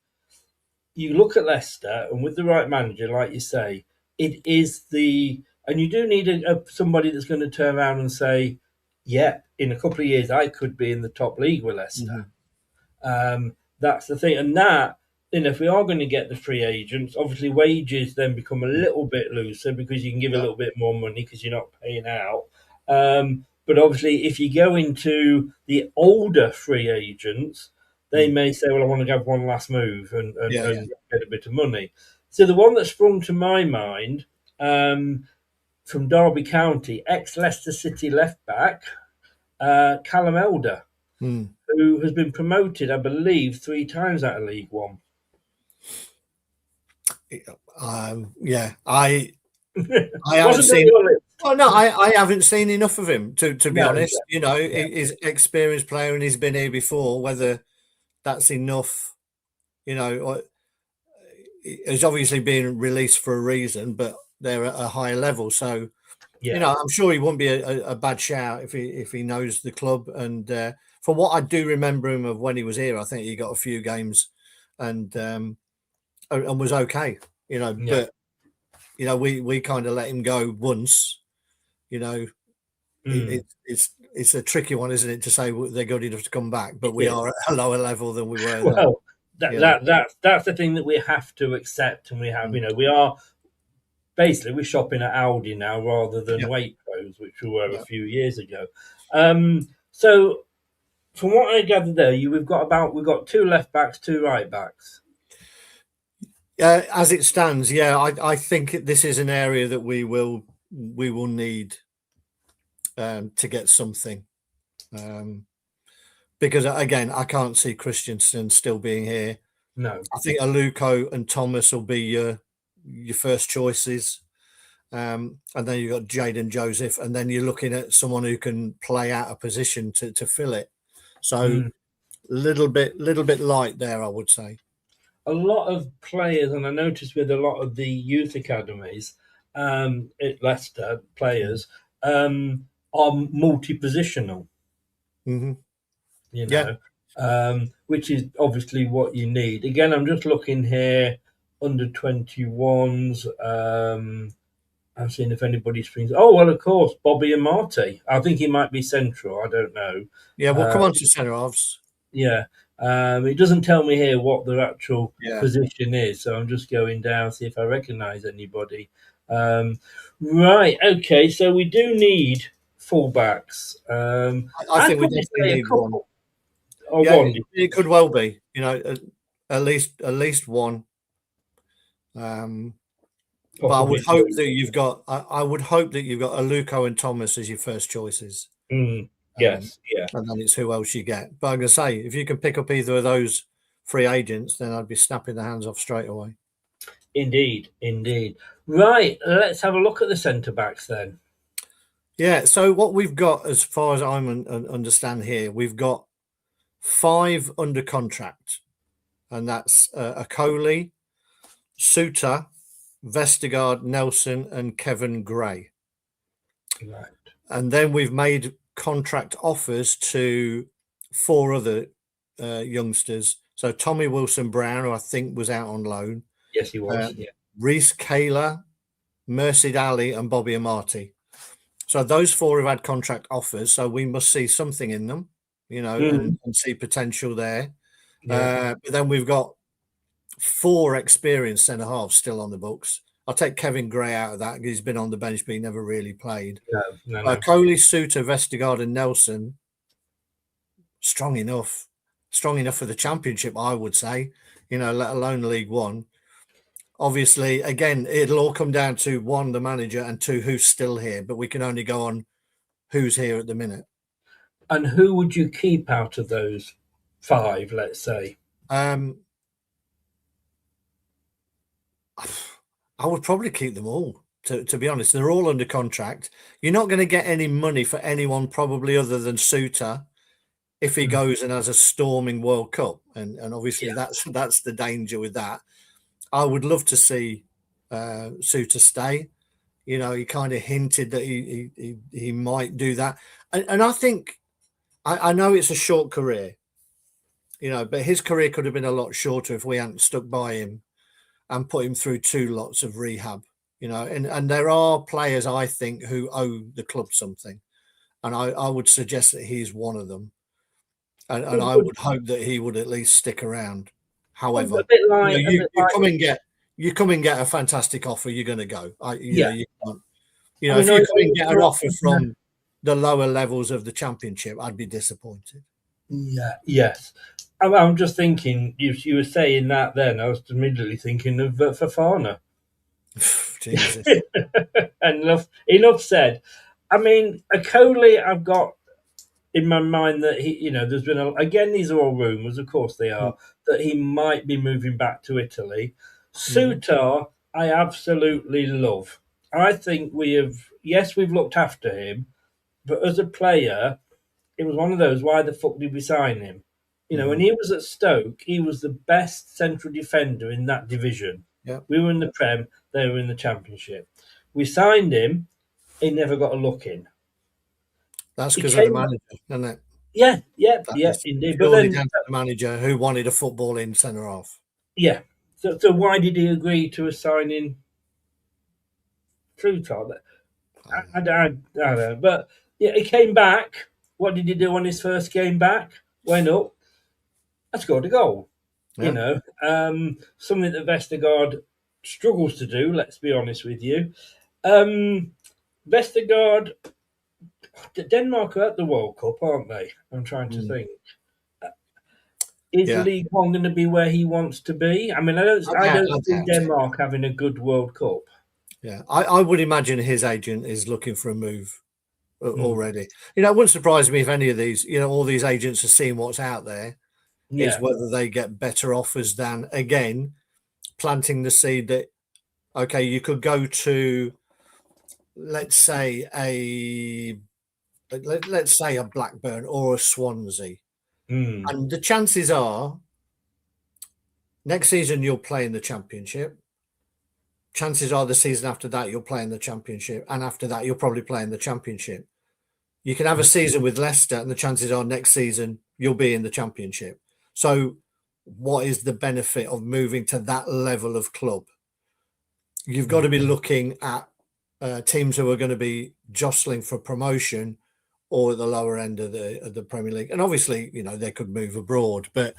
Speaker 5: You look at Leicester, and with the right manager, like you say, it is and you do need somebody that's going to turn around and say, yeah, in a couple of years, I could be in the top league with Leicester. That's the thing. And that, you know, if we are going to get the free agents, obviously wages then become a little bit looser because you can give a little bit more money because you're not paying out. But obviously, if you go into the older free agents, they may say, well, I want to have one last move and get a bit of money. So the one that sprung to my mind from Derby County, ex-Leicester City left-back, Callum Elder, who has been promoted, I believe, 3 times out of League One.
Speaker 6: I haven't seen. Oh no, I haven't seen enough of him to be honest. You know, he's an experienced player and he's been here before. Whether that's enough, you know, he's obviously being released for a reason, but they're at a higher level. So, you know, I'm sure he wouldn't be a bad shout if he knows the club. And from what I do remember him of when he was here, I think he got a few games and was okay. You know, but you know, we kind of let him go once. You know, it's a tricky one, isn't it, to say they're good enough to come back? But we are at a lower level than we were.
Speaker 5: Well, that's the thing that we have to accept, and we have, you know, we are basically we're shopping at Aldi now rather than Waitrose, which we were a few years ago. So, from what I gathered there, we've got 2 left backs, 2 right backs.
Speaker 6: As it stands, I think this is an area that we will need to get something, because again, I can't see Christensen still being here.
Speaker 5: No,
Speaker 6: I think Aluko and Thomas will be your your first choices. And then you've got Jaden Joseph, and then you're looking at someone who can play out a position to fill it. So little bit light there, I would say.
Speaker 5: A lot of players, and I noticed with a lot of the youth academies at Leicester, players are multi-positional.
Speaker 6: Mm-hmm.
Speaker 5: You know, which is obviously what you need. Again, I'm just looking here under 21s. I'm seeing if anybody springs. Oh, well, of course, Bobby and Marty. I think he might be central. I don't know.
Speaker 6: Yeah, we'll come on to centre halves.
Speaker 5: Yeah. It doesn't tell me here what their actual position is. So I'm just going down, see if I recognise anybody. Right. Okay. So we do need fullbacks.
Speaker 6: I think we definitely need one.
Speaker 5: Or one.
Speaker 6: It could well be, you know, at least one. But I would hope that you've got. I would hope that you've got Aluko and Thomas as your first choices.
Speaker 5: Yes, yeah,
Speaker 6: and then it's who else you get. But I'm gonna say, if you can pick up either of those free agents, then I'd be snapping the hands off straight away.
Speaker 5: Indeed. Right, let's have a look at the centre backs then.
Speaker 6: Yeah. So what we've got, as far as I understand here, we've got 5 under contract, and that's Akoli, Suter, Vestergaard, Nelson, and Kevin Gray.
Speaker 5: Right.
Speaker 6: And then we've made contract offers to 4 other youngsters. So Tommy Wilson-Brown, who I think was out on loan.
Speaker 5: Yes, he was.
Speaker 6: Reece Kayla, Merced Ali, and Bobby Amati. So those 4 have had contract offers. So we must see something in them, you know, and see potential there. But then we've got 4 experienced centre halves still on the books. I'll take Kevin Gray out of that because he's been on the bench, but he never really played. No. Coley, Suter, Vestergaard, and Nelson, strong enough for the Championship, I would say. You know, let alone League One. Obviously, again, it'll all come down to 1, the manager, and 2, who's still here. But we can only go on who's here at the minute.
Speaker 5: And who would you keep out of those 5? Let's say.
Speaker 6: I would probably keep them all, to be honest. They're all under contract. You're not going to get any money for anyone probably other than Suter if he goes and has a storming World Cup. And obviously that's the danger with that. I would love to see Suter stay. You know, he kind of hinted that he might do that. And I think, I know it's a short career, you know, but his career could have been a lot shorter if we hadn't stuck by him and put him through 2 lots of rehab, you know, and there are players, I think, who owe the club something. And I would suggest that he's one of them. And I would hope that he would at least stick around. However, you come and get a fantastic offer, you're going to go. You can't. You know, if you come and get an offer from the lower levels of the Championship, I'd be disappointed.
Speaker 5: Yeah, yes. I'm just thinking, you were saying that then, I was immediately thinking of Fofana.
Speaker 6: Jesus.
Speaker 5: enough said. I mean, Akoli, I've got in my mind that he, you know, there's been again, these are all rumours, of course they are, that he might be moving back to Italy. Suter, I absolutely love. I think we've looked after him, but as a player, it was one of those, why the fuck did we sign him? You know, when he was at Stoke, he was the best central defender in that division.
Speaker 6: Yeah.
Speaker 5: We were in the Prem, they were in the Championship. We signed him, he never got a look in.
Speaker 6: That's because of the manager, isn't it?
Speaker 5: Yeah, indeed. But then
Speaker 6: down to the manager who wanted a footballing centre half.
Speaker 5: Yeah. So why did he agree to a signing through Todd? I don't know. But yeah, he came back. What did he do on his first game back? Went up. I scored a goal. Yeah. You know, something that Vestergaard struggles to do, let's be honest with you. Vestergaard, Denmark are at the World Cup, aren't they? I'm trying to think. Is League One going to be where he wants to be? I mean, I don't see Denmark having a good World Cup.
Speaker 6: Yeah, I would imagine his agent is looking for a move already. You know, it wouldn't surprise me if any of these, you know, all these agents are seeing what's out there. Is whether they get better offers than, again, planting the seed that okay, you could go to, let's say let's say a Blackburn or a Swansea, and the chances are next season you'll play in the Championship. Chances are the season after that you'll play in the Championship, and after that you'll probably play in the Championship. You can have a season with Leicester, and the chances are next season you'll be in the Championship. So, what is the benefit of moving to that level of club? You've got to be looking at teams who are going to be jostling for promotion or at the lower end of the Premier League. And obviously, you know, they could move abroad, but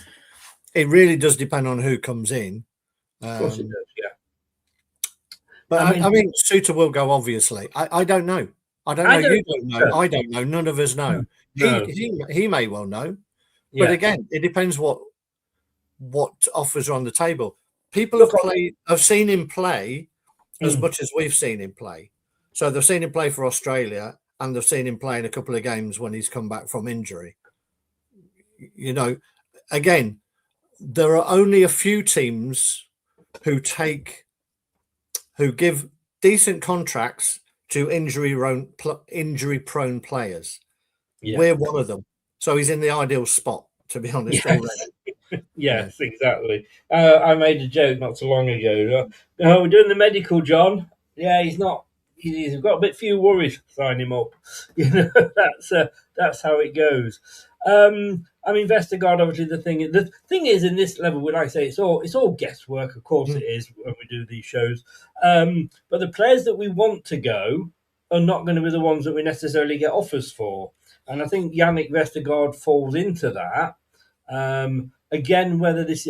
Speaker 6: it really does depend on who comes in.
Speaker 5: Of course it does, yeah.
Speaker 6: But I mean, Suter will go, obviously. I don't know. I don't know. You don't know. I don't know. None of us know.
Speaker 5: No.
Speaker 6: He may well know.
Speaker 5: Yeah.
Speaker 6: But again, it depends what offers are on the table. People have seen him play as much as we've seen him play. So they've seen him play for Australia, and they've seen him play in a couple of games when he's come back from injury. You know, again, there are only a few teams who give decent contracts to injury-prone players. Yeah. We're one of them. So he's in the ideal spot, to be honest.
Speaker 5: Yes, yes, exactly. I made a joke not so long ago. We're doing the medical, John. Yeah, he's not. He's got a bit few worries. Sign him up. You know, that's how it goes. I mean, Vestergaard, obviously, the thing is in this level, like I say, it's all guesswork. Of course, it is when we do these shows. But the players that we want to go are not going to be the ones that we necessarily get offers for. And I think Yannick Vestergaard falls into that. Again, whether this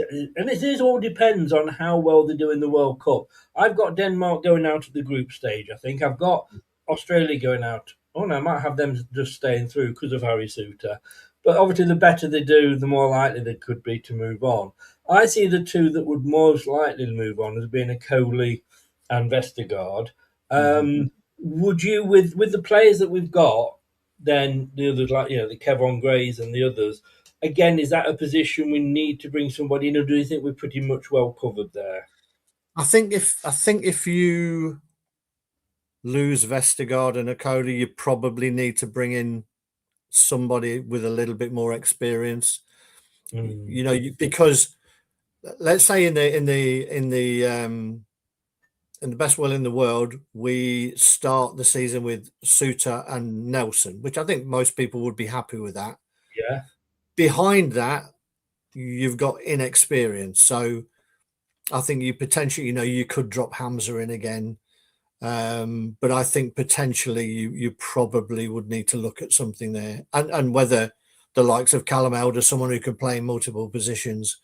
Speaker 5: all depends on how well they do in the World Cup. I've got Denmark going out at the group stage. I think I've got Australia going out. Oh no, I might have them just staying through because of Harry Suter. But obviously, the better they do, the more likely they could be to move on. I see the two that would most likely move on as being a Coley and Vestergaard. Would you, with the players that we've got, then the others, like the Kevon Grays and the others, again, is that a position we need to bring somebody in, or do you think we're pretty much well covered there?
Speaker 6: I think if you lose Vestergaard and Coley, you probably need to bring in somebody with a little bit more experience. You know, because let's say in the best will in the world, we start the season with Suter and Nelson, which I think most people would be happy with that.
Speaker 5: Yeah.
Speaker 6: Behind that, you've got inexperience. So I think you potentially, you could drop Hamza in again. But I think potentially you probably would need to look at something there, and whether the likes of Callum Elder, someone who can play in multiple positions,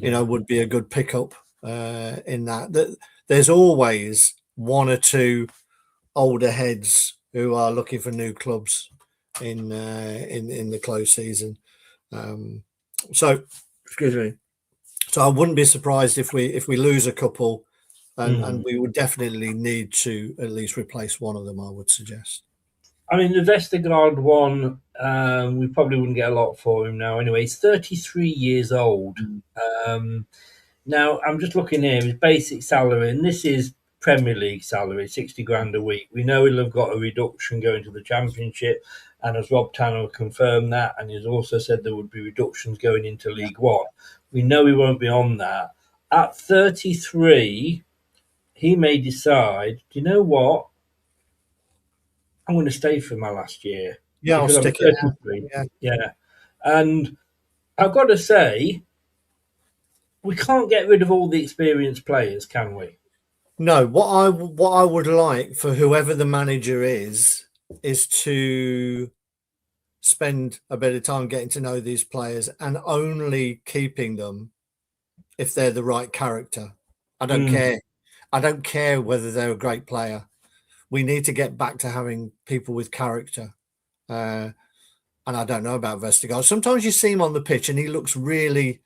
Speaker 6: would be a good pickup in that. There's always one or two older heads who are looking for new clubs in the close season. So excuse me. So I wouldn't be surprised if we lose a couple. And we would definitely need to at least replace one of them, I would suggest.
Speaker 5: I mean, the Vestergaard one, we probably wouldn't get a lot for him now anyway. He's 33 years old. Now, I'm just looking here, his basic salary, and this is Premier League salary, 60 grand a week. We know he'll have got a reduction going to the Championship, and as Rob Tanner confirmed that, and he's also said there would be reductions going into League One. We know he won't be on that. At 33... he may decide, do you know what? I'm going to stay for my last year.
Speaker 6: Yeah, I'll stick it out.
Speaker 5: Yeah. And I've got to say, we can't get rid of all the experienced players, can we?
Speaker 6: No, what I would like for whoever the manager is to spend a bit of time getting to know these players and only keeping them if they're the right character. I don't care. I don't care whether they're a great player. We need to get back to having people with character. And I don't know about Vestergaard. Sometimes you see him on the pitch and he looks really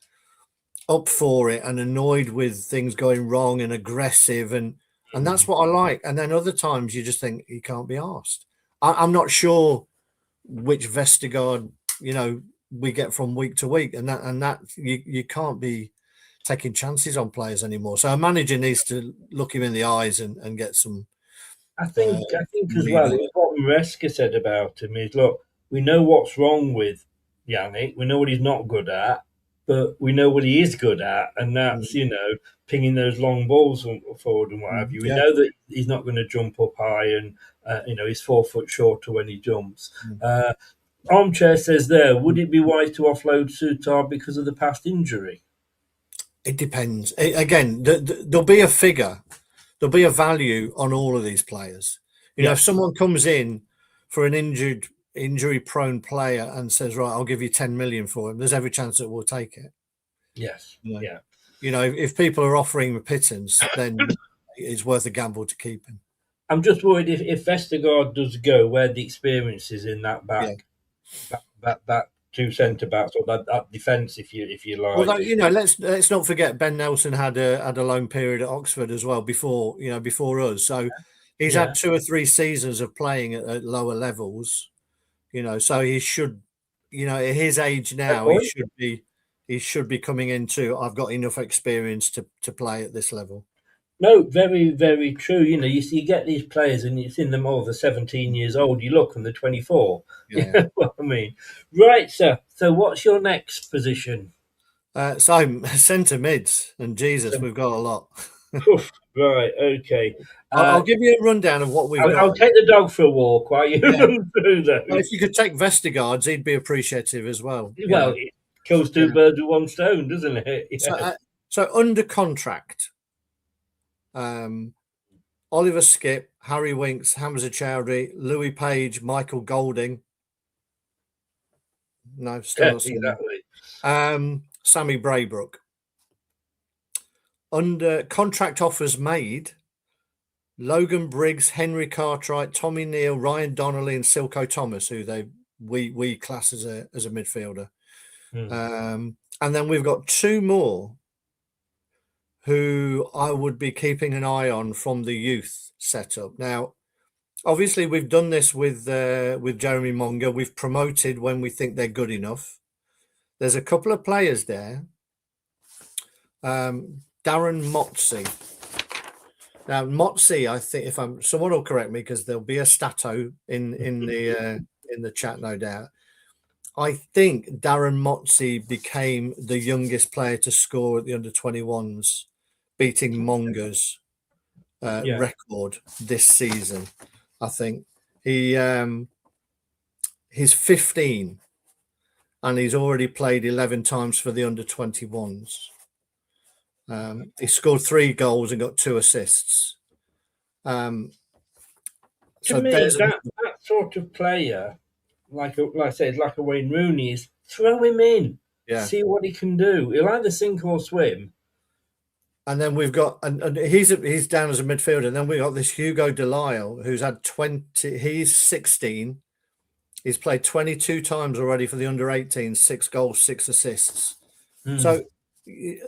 Speaker 6: up for it and annoyed with things going wrong and aggressive. And that's what I like. And then other times you just think he can't be arsed. I'm not sure which Vestergaard, we get from week to week. And that you can't be taking chances on players anymore. So a manager needs to look him in the eyes and get some.
Speaker 5: I think as
Speaker 6: money
Speaker 5: well,
Speaker 6: there.
Speaker 5: it's what Maresca said about him is, look, we know what's wrong with Yannick, we know what he's not good at, but we know what he is good at, and that's, pinging those long balls forward and what have you. We know that he's not going to jump up high, and he's 4 foot shorter when he jumps. Armchair says there, would it be wise to offload Sutar because of the past injury?
Speaker 6: It depends. Again, there'll be a figure. There'll be a value on all of these players. If someone comes in for an injury-prone player and says, "Right, I'll give you 10 million for him," there's every chance that we'll take it.
Speaker 5: Yes. Yeah.
Speaker 6: If people are offering a pittance, then it's worth a gamble to keep him.
Speaker 5: I'm just worried if Vestergaard does go, where the experience is in that back, that two centre backs or that defence, if you like.
Speaker 6: Although let's not forget Ben Nelson had a loan period at Oxford as well before us. So he's had 2 or 3 seasons of playing at lower levels. So he should, at his age now, he should be coming into. I've got enough experience to play at this level.
Speaker 5: No, very, very true. You get these players and you've seen them all, they're 17 years old. You look and they're 24.
Speaker 6: Yeah.
Speaker 5: You know what I mean? Right, sir. So what's your next position?
Speaker 6: So centre mids, and Jesus, we've got a lot.
Speaker 5: Right, okay.
Speaker 6: I'll give you a rundown of what we've got.
Speaker 5: I'll take the dog for a walk while you run through those.
Speaker 6: Well, if you could take Vestergaards, he'd be appreciative as well.
Speaker 5: Well, it kills 2 birds with 1 stone, doesn't it? Yeah.
Speaker 6: So under contract, Oliver Skipp, Harry Winks, Hamza Chowdhury, Louis Page, Michael Golding. No, still not
Speaker 5: exactly.
Speaker 6: Sammy Braybrook. Under contract offers made, Logan Briggs, Henry Cartwright, Tommy Neal, Ryan Donnelly, and Silko Thomas, who we class as a midfielder. And then we've got 2 more who I would be keeping an eye on from the youth setup. Now, obviously, we've done this with Jeremy Monga. We've promoted when we think they're good enough. There's a couple of players there. Darren Motsey. Now, Motsey, I think, someone will correct me because there'll be a stato in the chat, no doubt. I think Darren Motsey became the youngest player to score at the under-21s, beating Monga's record this season. I think he's 15 and he's already played 11 times for the under-21s. He scored 3 goals and got 2 assists.
Speaker 5: To me, that sort of player, like I said, like a Wayne Rooney, is throw him in, see what he can do. He'll either sink or swim.
Speaker 6: And then we've got, and he's down as a midfielder. And then we've got this Hugo Delisle, who's had 20. He's 16. He's played 22 times already for the under-18s, 6 goals, 6 assists. So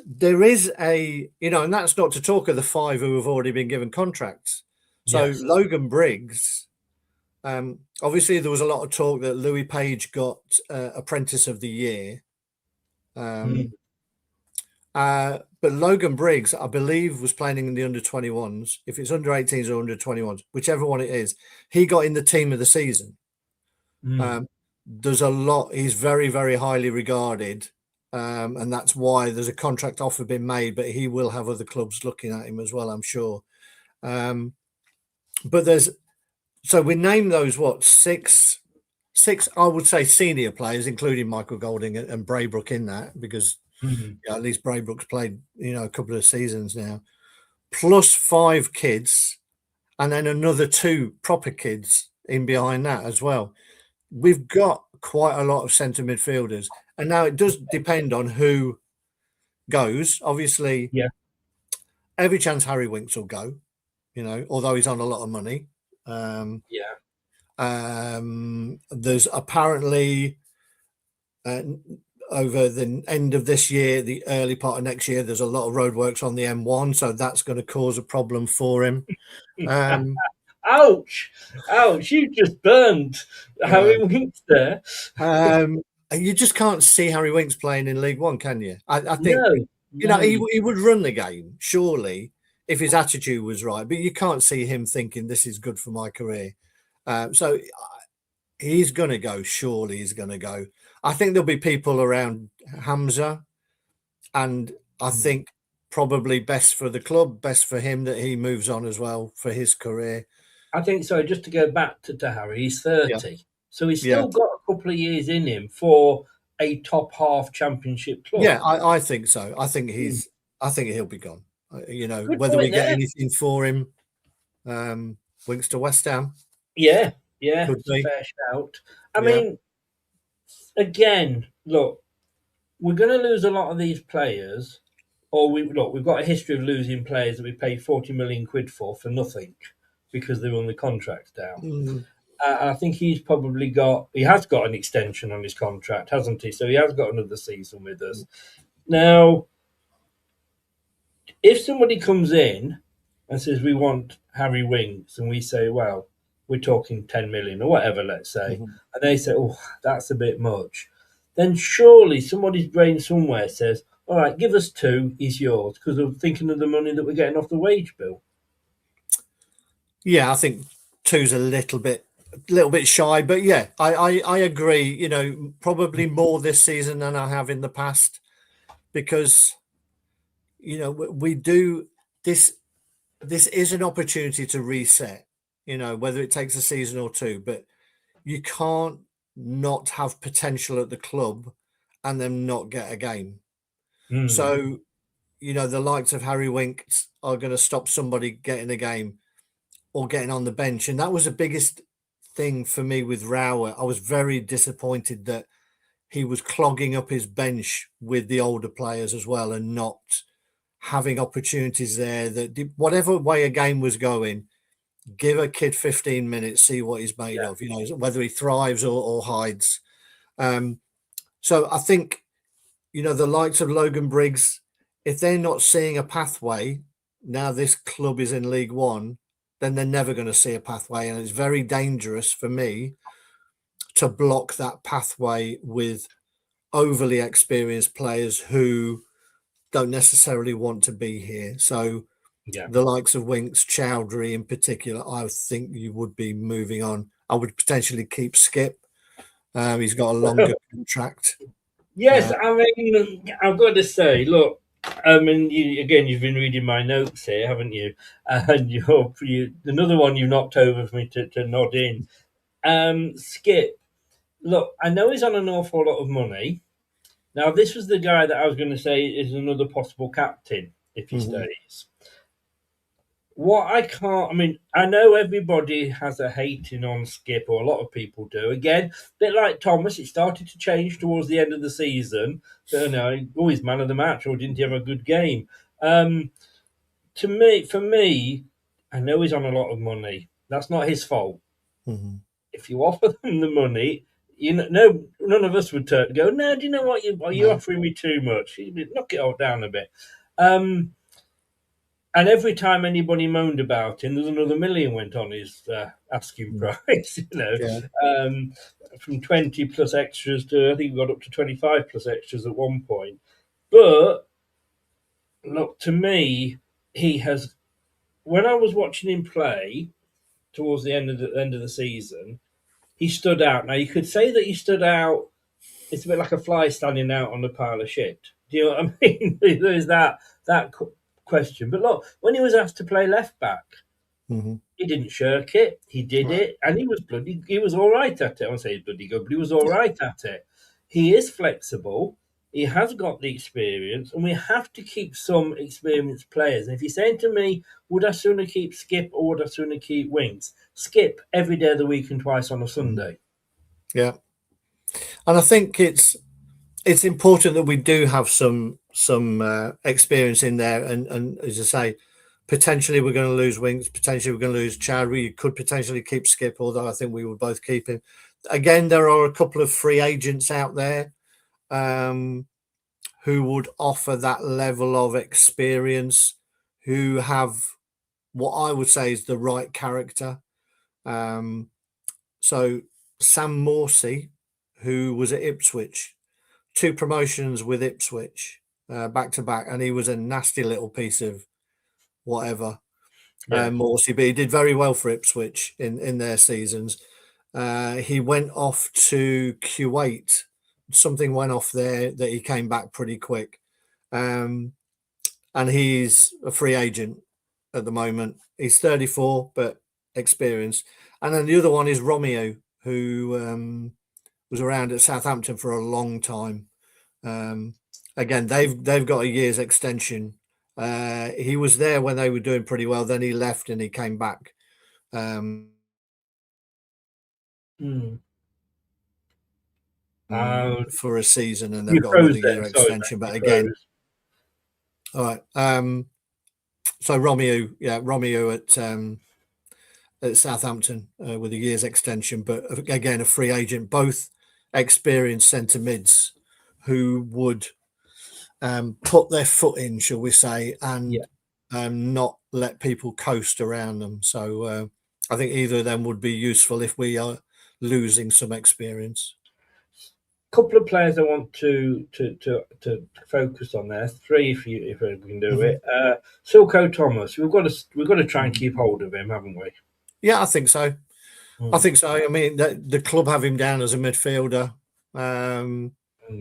Speaker 6: there is and that's not to talk of the 5 who have already been given contracts. So Logan Briggs, obviously there was a lot of talk that Louis Page got Apprentice of the Year. But Logan Briggs, I believe, was playing in the under-21s. If it's under-18s or under-21s, whichever one it is, he got in the team of the season. There's a lot. He's very, very highly regarded. And that's why there's a contract offer been made, but he will have other clubs looking at him as well, I'm sure. But so we name those, 6, I would say, senior players, including Michael Golding and Braybrook in that, because at least Braybrook's played, a couple of seasons now, plus 5 kids, and then another 2 proper kids in behind that as well. We've got quite a lot of centre midfielders. And now it does depend on who goes. Obviously, every chance Harry Winks will go, although he's on a lot of money. There's apparently over the end of this year, the early part of next year, there's a lot of roadworks on the M1, so that's going to cause a problem for him.
Speaker 5: Ouch! You just burned Harry Winks there.
Speaker 6: You just can't see Harry Winks playing in League One, can you? I think You know, he would run the game, surely, if his attitude was right. But you can't see him thinking this is good for my career. So he's going to go. Surely he's going to go. I think there'll be people around Hamza, and I think probably best for the club, best for him that he moves on as well for his career.
Speaker 5: I think so. Just to go back to Harry, he's 30, so he's still got a couple of years in him for a top half championship club.
Speaker 6: Yeah, I think so. I think he'll be gone. You know,
Speaker 5: Good
Speaker 6: whether we
Speaker 5: point
Speaker 6: get
Speaker 5: there.
Speaker 6: anything for him, winks to West Ham.
Speaker 5: Yeah,
Speaker 6: Could
Speaker 5: it's a
Speaker 6: be.
Speaker 5: fair shout. I
Speaker 6: Yeah.
Speaker 5: mean, again, look, we're going to lose a lot of these players, or we've got a history of losing players that we paid 40 million quid for nothing because they run the contracts down.
Speaker 6: Mm.
Speaker 5: I think he has got an extension on his contract, hasn't he? So he has got another season with us. Now, if somebody comes in and says we want Harry Winks, and we say, well, we're talking 10 million or whatever, let's say, and they say, oh, that's a bit much, then surely somebody's brain somewhere says, all right, give us 2, he's yours, because I'm thinking of the money that we're getting off the wage bill.
Speaker 6: Yeah, I think 2's a little bit shy, but yeah, I agree. You know, probably more this season than I have in the past, because you know we do this. This is an opportunity to reset. You know, whether it takes a season or 2, but you can't not have potential at the club and then not get a game. So, you know, the likes of Harry Winks are going to stop somebody getting a game or getting on the bench. And that was the biggest thing for me with Rauer. I was very disappointed that he was clogging up his bench with the older players as well and not having opportunities there that whatever way a game was going, give a kid 15 minutes, see what he's made of, you know, whether he thrives or hides. So I think, you know, the likes of Logan Briggs, if they're not seeing a pathway, now this club is in League One, then they're never going to see a pathway. And it's very dangerous for me to block that pathway with overly experienced players who don't necessarily want to be here. So the likes of Winks, Chowdhury in particular, I think you would be moving on. I would potentially keep Skip. He's got a longer contract.
Speaker 5: Yes, I mean, I've got to say, look, I mean, you've been reading my notes here, haven't you? And another one you knocked over for me to nod in. Skip, look, I know he's on an awful lot of money. Now, this was the guy that I was going to say is another possible captain if he stays. I know everybody has a hating on Skip, or a lot of people do. Again, a bit like Thomas, it started to change towards the end of the season. So, you know, always man of the match, or didn't he have a good game? For me, I know he's on a lot of money. That's not his fault. If you offer them the money, none of us would go, no, do you know what? You're offering me too much. Knock it all down a bit. And every time anybody moaned about him, there's another million went on his asking price, from 20 plus extras to, I think we got up to 25 plus extras at one point. But, look, to me, when I was watching him play towards the end of the season, he stood out. Now, you could say that he stood out, it's a bit like a fly standing out on a pile of shit. Do you know what I mean? There's that question. But look, when he was asked to play left back, he didn't shirk it. He did it, and he was all right at it. I won't say he's bloody good, but he was all right at it. He is flexible. He has got the experience, and we have to keep some experienced players. And if you're saying to me, would I sooner keep Skip or would I sooner keep Winks? Skip every day of the week and twice on a Sunday.
Speaker 6: Yeah. And I think it's important that we do have some experience in there, and as I say, potentially we're going to lose Winks, potentially we're going to lose Chowdhury. You could potentially keep Skip, although I think we would both keep him. Again, there are a couple of free agents out there who would offer that level of experience, who have what I would say is the right character. So Sam Morsey, who was at Ipswich, 2 promotions with Ipswich, back to back, and he was a nasty little piece of whatever.
Speaker 5: Yeah.
Speaker 6: Morsey, but he did very well for Ipswich in their seasons. He went off to Kuwait. Something went off there that he came back pretty quick. And he's a free agent at the moment. He's 34, but experienced. And then the other one is Romeo, who was around at Southampton for a long time. Again, they've got a year's extension. He was there when they were doing pretty well. Then he left and he came back. For a season, and they've got another year extension. But again, all right. So Romeo at Southampton with a year's extension, but again a free agent. Both experienced centre mids who would put their foot in, shall we say, and not let people coast around them. So I think either of them would be useful if we are losing some experience.
Speaker 5: Couple of players I want to focus on there. Three, if we can do it. Silko Thomas. We've got to try and keep hold of him, haven't we?
Speaker 6: Yeah, I think so. I think so. I mean, the club have him down as a midfielder.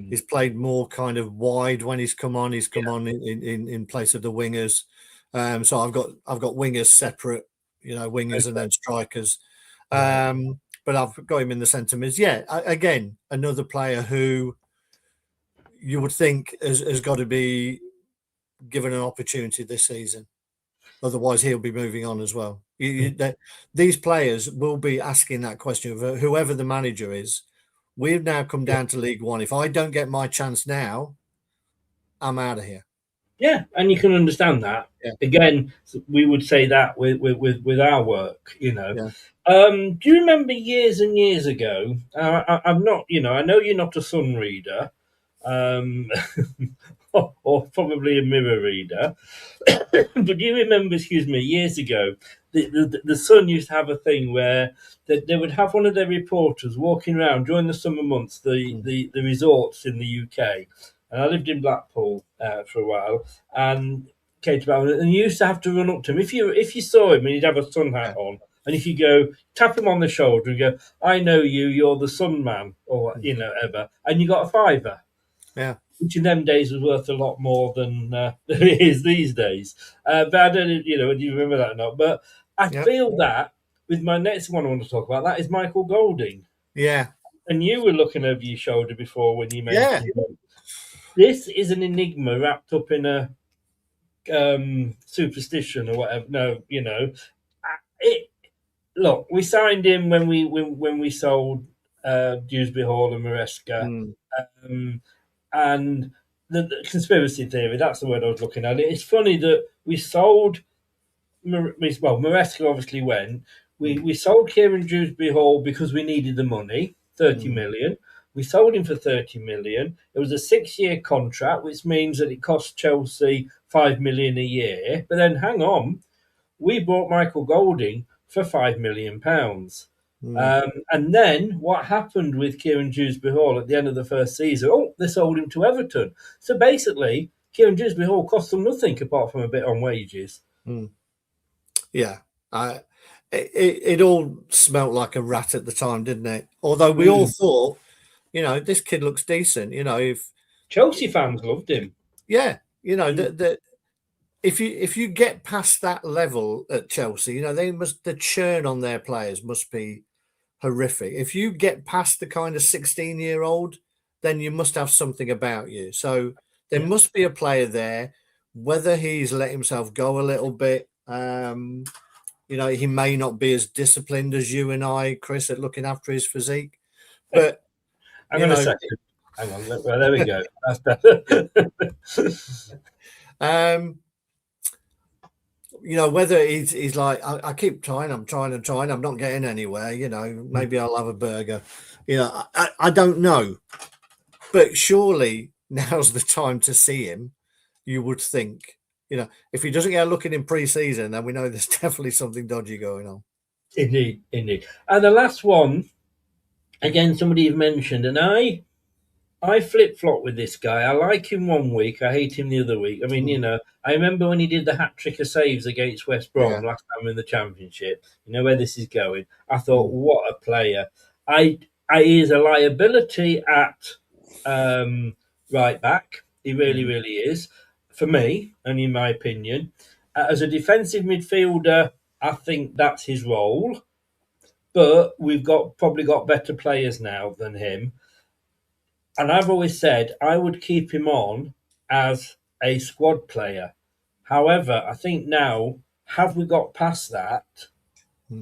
Speaker 6: He's played more kind of wide when he's come on. He's come on in place of the wingers. So I've got wingers separate, wingers and then strikers. But I've got him in the centre mids. Yeah, again, another player who you would think has got to be given an opportunity this season. Otherwise, he'll be moving on as well. These players will be asking that question of whoever the manager is. We've now come down to League One. If I don't get my chance now, I'm out of here. Yeah,
Speaker 5: and you can understand that. Yeah. Again, we would say that with our work, Yeah. Do you remember years and years ago? I'm not, I know you're not a Sun reader, or probably a Mirror reader, but do you remember? Years ago, the Sun used to have a thing where they would have one of their reporters walking around during the summer months, the resorts in the UK. And I lived in Blackpool for a while, and and you used to have to run up to him if you saw him, and he'd have a Sun hat on. And if you go, tap him on the shoulder and go, I know you, you're the Sun man, or, ever. And you got a £5.
Speaker 6: Yeah.
Speaker 5: Which in them days was worth a lot more than it is these days. But I don't know, whether you remember that or not. But I feel that with my next one I want to talk about, that is Michael Golding.
Speaker 6: Yeah.
Speaker 5: And you were looking over your shoulder before when you mentioned it. This is an enigma wrapped up in a superstition or whatever. No, Look, we signed him when we sold Dewsbury Hall and Maresca, and the conspiracy theory, that's the word I was looking at. It's funny that we sold Maresca obviously went. We sold Kieran Dewsbury Hall because we needed the money, 30 million. We sold him for 30 million. It was a 6-year contract, which means that it cost Chelsea 5 million a year. But then hang on, we bought Michael Golding for £5 million. And then what happened with Kieran Dewsbury Hall at the end of the first season? Oh, they sold him to Everton. So basically, Kieran Dewsbury Hall cost them nothing apart from a bit on wages.
Speaker 6: Yeah. It all smelt like a rat at the time, didn't it? Although we all thought, this kid looks decent. If
Speaker 5: Chelsea fans loved him.
Speaker 6: Yeah. If you get past that level at Chelsea, the churn on their players must be horrific. If you get past the kind of 16-year-old, then you must have something about you. So there must be a player there, whether he's let himself go a little bit. He may not be as disciplined as you and I, Chris, at looking after his physique. But
Speaker 5: hang on a second. Hang on. Well, there we go. That's better.
Speaker 6: Whether he's like, I keep trying, I'm not getting anywhere, maybe I'll have a burger. I don't know. But surely now's the time to see him, you would think. If he doesn't get a look in pre-season, then we know there's definitely something dodgy going on.
Speaker 5: Indeed. And the last one, again, somebody you've mentioned, and I flip flop with this guy. I like him one week, I hate him the other week. I mean, I remember when he did the hat trick of saves against West Brom
Speaker 6: Yeah.
Speaker 5: last time in the Championship. You know where this is going. I thought, what a player! He is a liability at right back. He really, really is for me, and in my opinion, as a defensive midfielder, I think that's his role. But we've probably got better players now than him. And I've always said I would keep him on as a squad player. However, I think now, have we got past that?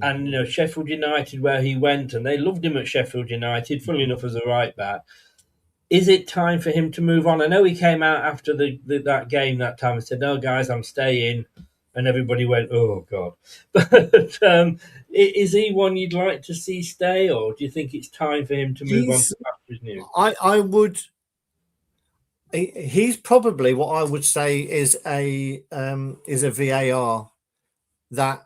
Speaker 5: And Sheffield United, where he went, and they loved him at Sheffield United, funnily enough, as a right back. Is it time for him to move on? I know he came out after that game that time and said, "No, guys, I'm staying," and everybody went, "Oh God!" But is he one you'd like to see stay, or do you think it's time for him to move on to pastures new?
Speaker 6: I would. He's probably what I would say is a VAR that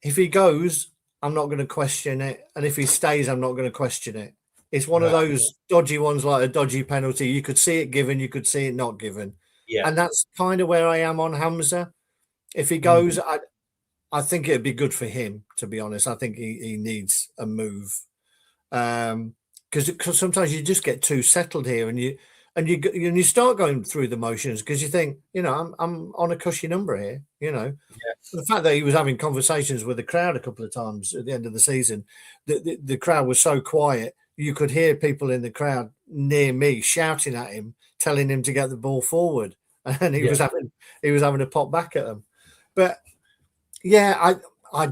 Speaker 6: if he goes, I'm not going to question it, and if he stays, I'm not going to question it. It's one of those dodgy ones, like a dodgy penalty. You could see it given, you could see it not given, and that's kind of where I am on Hamza. If he goes, I think it'd be good for him. To be honest, I think he needs a move because sometimes you just get too settled here, and you start going through the motions because you think, I'm on a cushy number here, The fact that he was having conversations with the crowd a couple of times at the end of the season, the crowd was so quiet, you could hear people in the crowd near me shouting at him, telling him to get the ball forward, and he was having to pop back at them. But yeah, I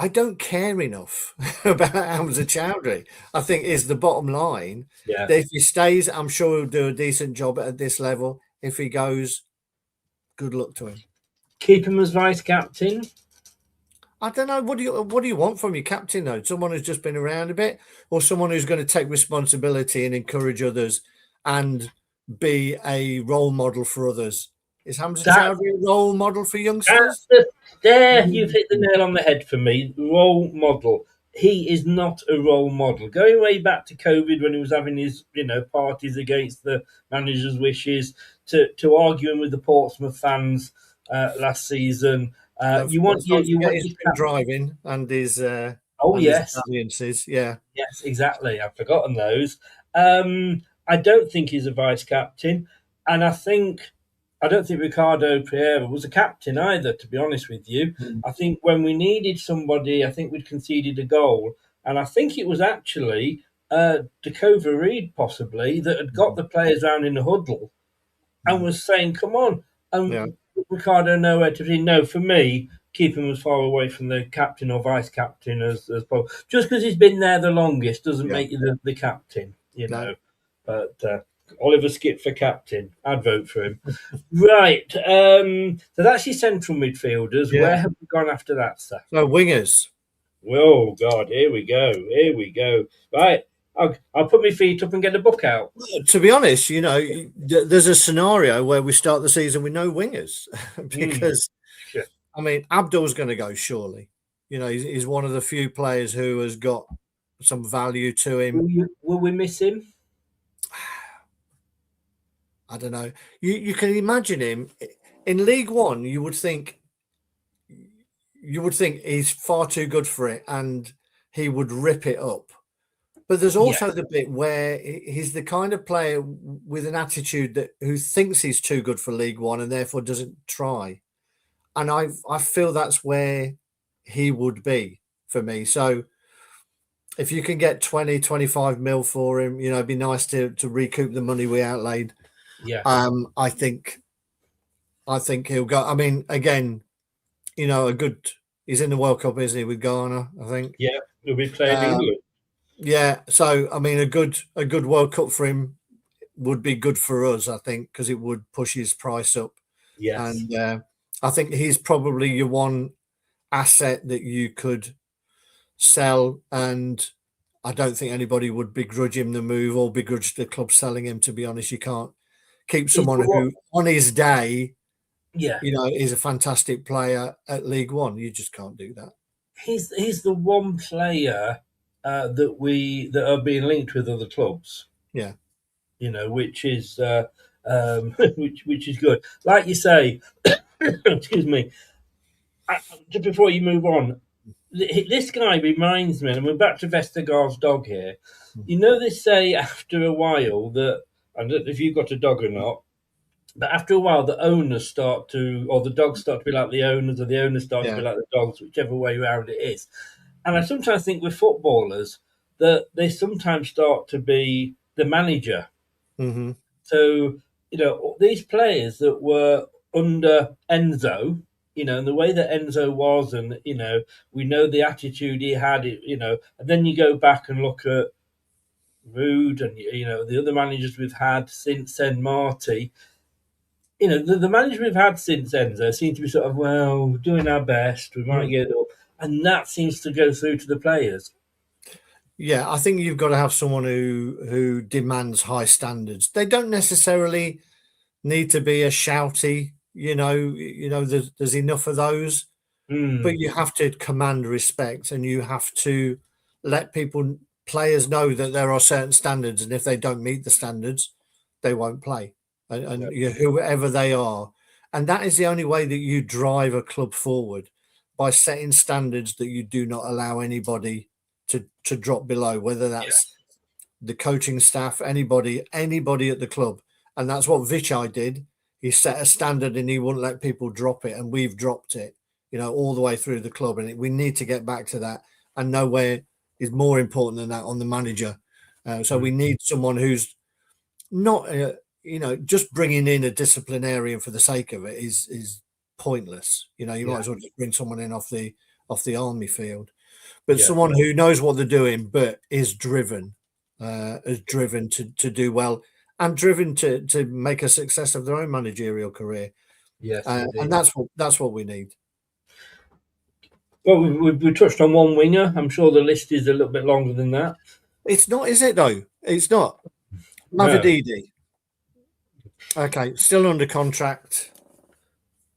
Speaker 6: don't care enough about Hamza Chowdhury, I think, is the bottom line.
Speaker 5: Yeah.
Speaker 6: That if he stays, I'm sure he'll do a decent job at this level. If he goes, good luck to him.
Speaker 5: Keep him as vice captain.
Speaker 6: I don't know. What do you want from your captain, though? Someone who's just been around a bit, or someone who's going to take responsibility and encourage others and be a role model for others? Is Hamza Chowdhury a role model for youngsters?
Speaker 5: You've hit the nail on the head for me. Role model. He is not a role model. Going way back to COVID when he was having his, parties against the manager's wishes, to arguing with the Portsmouth fans last season. You want his
Speaker 6: driving and his
Speaker 5: yes,
Speaker 6: his yes,
Speaker 5: exactly. I've forgotten those. I don't think he's a vice captain, and I don't think Ricardo Pereira was a captain either, to be honest with you. I think when we needed somebody, I think we'd conceded a goal. And I think it was actually Dakova Reed, possibly, that had got the players round in the huddle and was saying, come on. And Ricardo nowhere to be. No, for me, keep him as far away from the captain or vice captain as possible. Just because he's been there the longest doesn't make you the captain, know. But Oliver Skip for captain. I'd vote for him. Right. So that's your central midfielders.
Speaker 6: Yeah.
Speaker 5: Where have we gone after that, sir?
Speaker 6: So wingers.
Speaker 5: Oh, God. Here we go. Right. I'll put my feet up and get a book out.
Speaker 6: To be honest, there's a scenario where we start the season with no wingers because, I mean, Abdul's going to go, surely. He's one of the few players who has got some value to him.
Speaker 5: Will we miss him?
Speaker 6: I don't know. You can imagine him in League One. You would think he's far too good for it, and he would rip it up. But there's also the bit where he's the kind of player with an attitude who thinks he's too good for League One and therefore doesn't try. And I feel that's where he would be for me. So if you can get 20, 25 mil for him, it'd be nice to recoup the money we outlaid.
Speaker 5: Yeah.
Speaker 6: I think he'll go. I mean, again, he's in the World Cup, isn't he, with Ghana, I think?
Speaker 5: Yeah, he'll be playing England.
Speaker 6: Yeah. So, I mean, a good World Cup for him would be good for us, I think, because it would push his price up.
Speaker 5: Yes.
Speaker 6: And I think he's probably your one asset that you could sell, and I don't think anybody would begrudge him the move or begrudge the club selling him, to be honest. You can't keep someone who, on his day, is a fantastic player at League One. You just can't do that.
Speaker 5: He's the one player that are being linked with other clubs.
Speaker 6: Yeah.
Speaker 5: Which is which is good. Like you say, excuse me. Just before you move on, this guy reminds me, and we're back to Vestergaard's dog here. They say after a while that, I don't know if you've got a dog or not, but after a while the owners start to, or the dogs start to be like the owners, or the owners start to be like the dogs, whichever way around it is. And I sometimes think with footballers that they sometimes start to be the manager.
Speaker 6: Mm-hmm.
Speaker 5: So, these players that were under Enzo, and the way that Enzo was, and, we know the attitude he had, and then you go back and look at Rude and, the other managers we've had since then, Marty. The managers we've had since Enzo seem to be sort of, well, we're doing our best, we might get up. And that seems to go through to the players.
Speaker 6: Yeah, I think you've got to have someone who demands high standards. They don't necessarily need to be a shouty, there's enough of those, but you have to command respect, and you have to let players know that there are certain standards, and if they don't meet the standards, they won't play, and whoever they are. And that is the only way that you drive a club forward, by setting standards that you do not allow anybody to drop below, whether that's the coaching staff, anybody at the club. And that's what Vichai did. He set a standard and he wouldn't let people drop it, and we've dropped it, all the way through the club. And we need to get back to that, and nowhere is more important than that on the manager. So we need someone who's not, just bringing in a disciplinarian for the sake of it is pointless. You might as well just bring someone in off the army field. But someone who knows what they're doing, but is driven to do well, and driven to make a success of their own managerial career.
Speaker 5: Yes,
Speaker 6: and that's what we need.
Speaker 5: Well, we touched on one winger. I'm sure the list is a little bit longer than that.
Speaker 6: It's not, is it though? It's not. Mavididi. No. Okay, still under contract.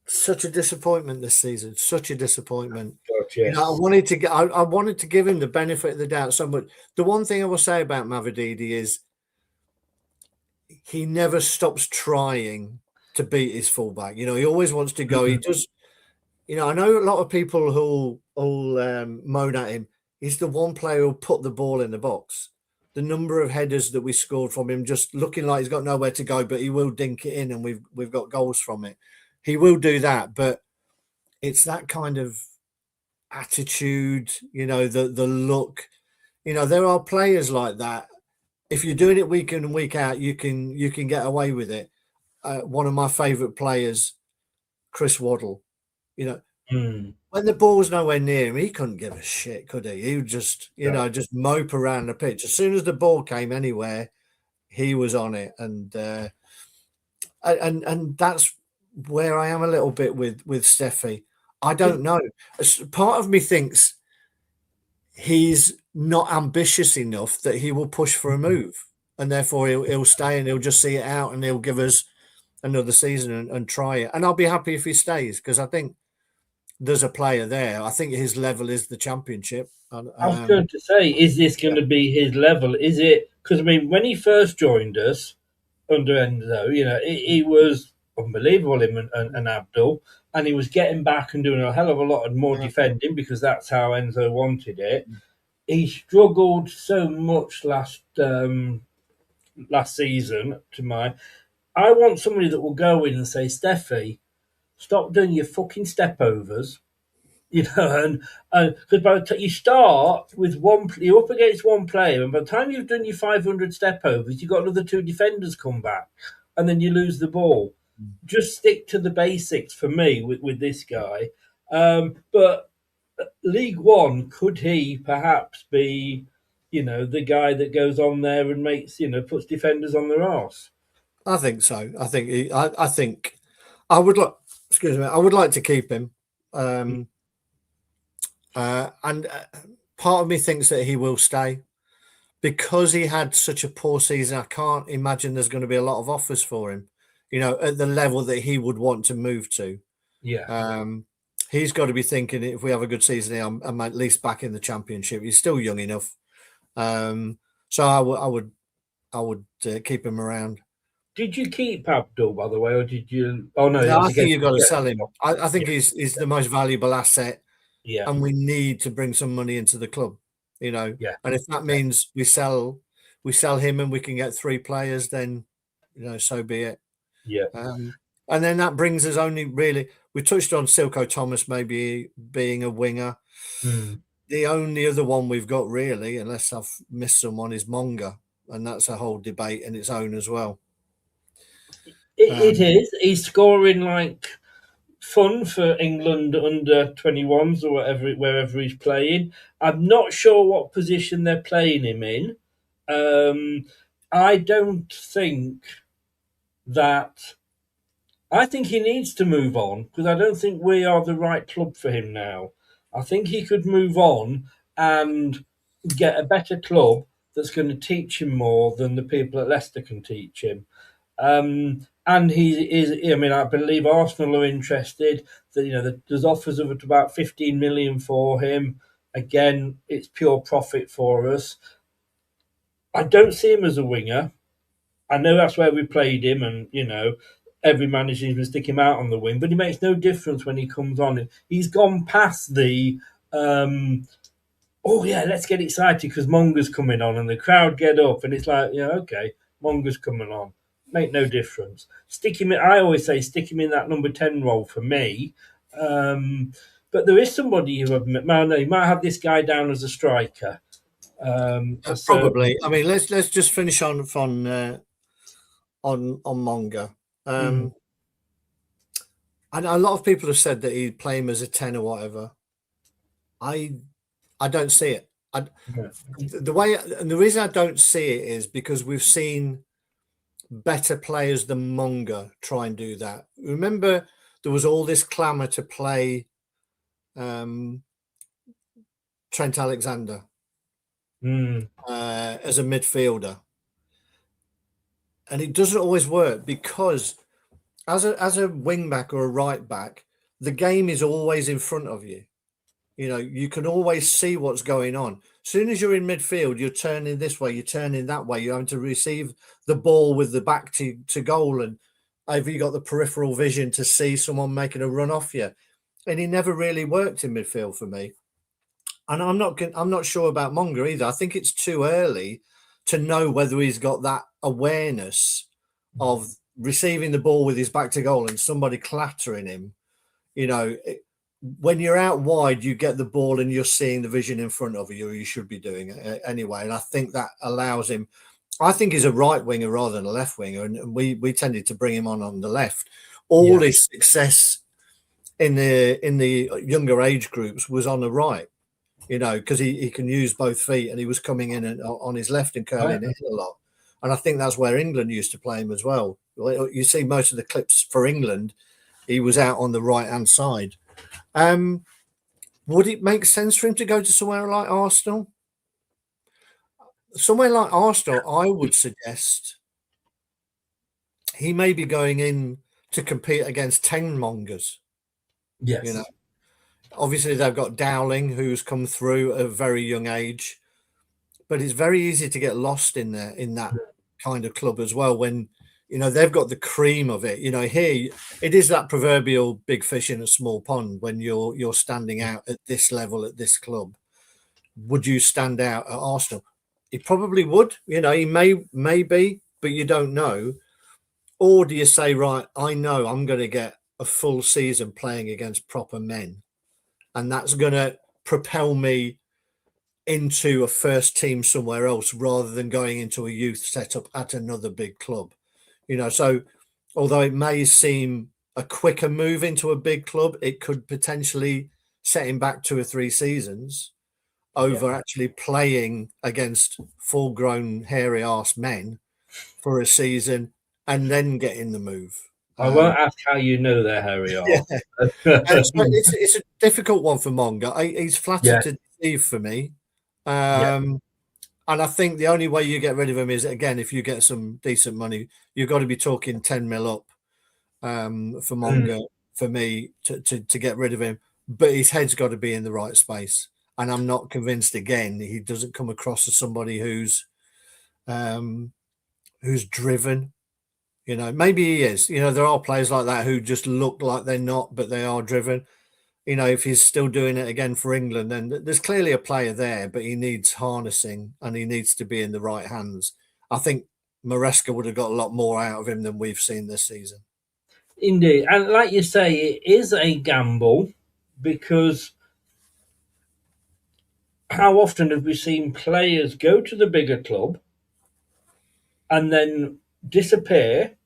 Speaker 6: Such a disappointment this season. Such a disappointment.
Speaker 5: God, yes.
Speaker 6: I wanted to give him the benefit of the doubt so much. The one thing I will say about Mavididi is he never stops trying to beat his fullback. He always wants to go. He does. I know a lot of people who'll moan at him. He's the one player who'll put the ball in the box. The number of headers that we scored from him, just looking like he's got nowhere to go, but he will dink it in, and we've got goals from it. He will do that, but it's that kind of attitude, the look. There are players like that. If you're doing it week in and week out, you can get away with it. One of my favourite players, Chris Waddle, when the ball's nowhere near him, he couldn't give a shit, could he? He would just, just mope around the pitch. As soon as the ball came anywhere, he was on it. And that's where I am a little bit with Steffi. I don't know. Part of me thinks he's not ambitious enough that he will push for a move, and therefore he'll stay and he'll just see it out, and he'll give us another season and try it. And I'll be happy if he stays, because I think there's a player there. I think his level is the Championship.
Speaker 5: I was going to say, is this going to be his level? Is it? Because, when he first joined us under Enzo, he was unbelievable, him and Abdul, and he was getting back and doing a hell of a lot more defending, because that's how Enzo wanted it. He struggled so much last season. I want somebody that will go in and say, Steffi, stop doing your fucking step overs, and because by the time you start with you're up against one player, and by the time you've done your 500 step overs, you've got another two defenders come back, and then you lose the ball. Just stick to the basics for me with this guy. But League One, could he perhaps be, the guy that goes on there and makes, puts defenders on their arse?
Speaker 6: I think so. I think I would like. Excuse me. I would like to keep him. And part of me thinks that he will stay, because he had such a poor season. I can't imagine there's going to be a lot of offers for him, at the level that he would want to move to.
Speaker 5: Yeah.
Speaker 6: He's got to be thinking, if we have a good season here, I'm at least back in the Championship. He's still young enough So I would keep him around.
Speaker 5: Did you keep Abdul, by the way, or did you? Oh no,
Speaker 6: No, I
Speaker 5: it's
Speaker 6: think you've got to
Speaker 5: against-
Speaker 6: sell him. I think he's the most valuable asset,
Speaker 5: Yeah,
Speaker 6: and we need to bring some money into the club.
Speaker 5: yeah,
Speaker 6: And if that means we sell him and we can get 3 players, then so be it.
Speaker 5: yeah.
Speaker 6: And then that brings us only really. We touched on Silko Thomas maybe being a winger.
Speaker 5: Mm.
Speaker 6: The only other one we've got really, unless I've missed someone, is Monga, and that's a whole debate in its own as well.
Speaker 5: It is. He's scoring like fun for England under 21s or wherever he's playing. I'm not sure what position they're playing him in. I don't think that. I think he needs to move on because I don't think we are the right club for him now. I think he could move on and get a better club that's going to teach him more than the people at Leicester can teach him. And he is. I mean, I believe Arsenal are interested. That there's offers of about 15 million for him. Again, it's pure profit for us. I don't see him as a winger. I know that's where we played him, and every manager seems to stick him out on the wing, but he makes no difference when he comes on. He's gone past the oh yeah, let's get excited because Monga's coming on and the crowd get up and it's like, yeah, okay, Monga's coming on. Make no difference. Stick him in, I always say stick him in that number 10 role for me. But there is somebody you might have this guy down as a striker.
Speaker 6: Probably. I mean, let's just finish on Monga. And a lot of people have said that he'd play him as a 10 or whatever. I don't see it. The reason I don't see it is because we've seen better players than Monga try and do that. Remember, there was all this clamour to play Trent Alexander as a midfielder, and it doesn't always work because as a wing back or a right back, the game is always in front of you. You can always see what's going on. As soon as you're in midfield, you're turning this way, you're turning that way. You're having to receive the ball with the back to goal, and have you got the peripheral vision to see someone making a run off you? And he never really worked in midfield for me. And I'm not sure about Monga either. I think it's too early to know whether he's got that awareness of receiving the ball with his back to goal and somebody clattering him. When you're out wide, you get the ball and you're seeing the vision in front of you, or you should be doing it anyway. And I think that allows him. I think he's a right winger rather than a left winger, and we tended to bring him on the left. All his success in the younger age groups was on the right, because he can use both feet, and he was coming in and on his left and curling it a lot. And I think that's where England used to play him as well. You see most of the clips for England, he was out on the right hand side. Would it make sense for him to go to somewhere like Arsenal? Somewhere like Arsenal, I would suggest he may be going in to compete against 10 Mongers.
Speaker 5: Yes.
Speaker 6: Obviously they've got Dowling, who's come through at a very young age, but it's very easy to get lost in that kind of club as well when they've got the cream of it. Here it is that proverbial big fish in a small pond. When you're standing out at this level at this club, would you stand out at Arsenal? He probably would. He may be, but you don't know. Or do you say, right, I know I'm going to get a full season playing against proper men, and that's going to propel me into a first team somewhere else rather than going into a youth setup at another big club. So although it may seem a quicker move into a big club, it could potentially set him back 2 or 3 seasons over actually playing against full-grown hairy arse men for a season and then getting the move.
Speaker 5: I won't ask how you know they're hairy arse.
Speaker 6: It's a difficult one for Monga. He's flattered to deceive for me. And I think the only way you get rid of him is, again, if you get some decent money. You've got to be talking 10 mil up for Monga for me to get rid of him. But his head's got to be in the right space. and I'm not convinced. Again, he doesn't come across as somebody who's driven. You know, maybe he is. You know, there are players like that who just look like they're not, but they are driven. You know, if he's still doing it again for England, then there's clearly a player there, but he needs harnessing and he needs to be in the right hands. I think Maresca would have got a lot more out of him than we've seen this season.
Speaker 5: Indeed. And like you say, it is a gamble, because how often have we seen players go to the bigger club and then disappear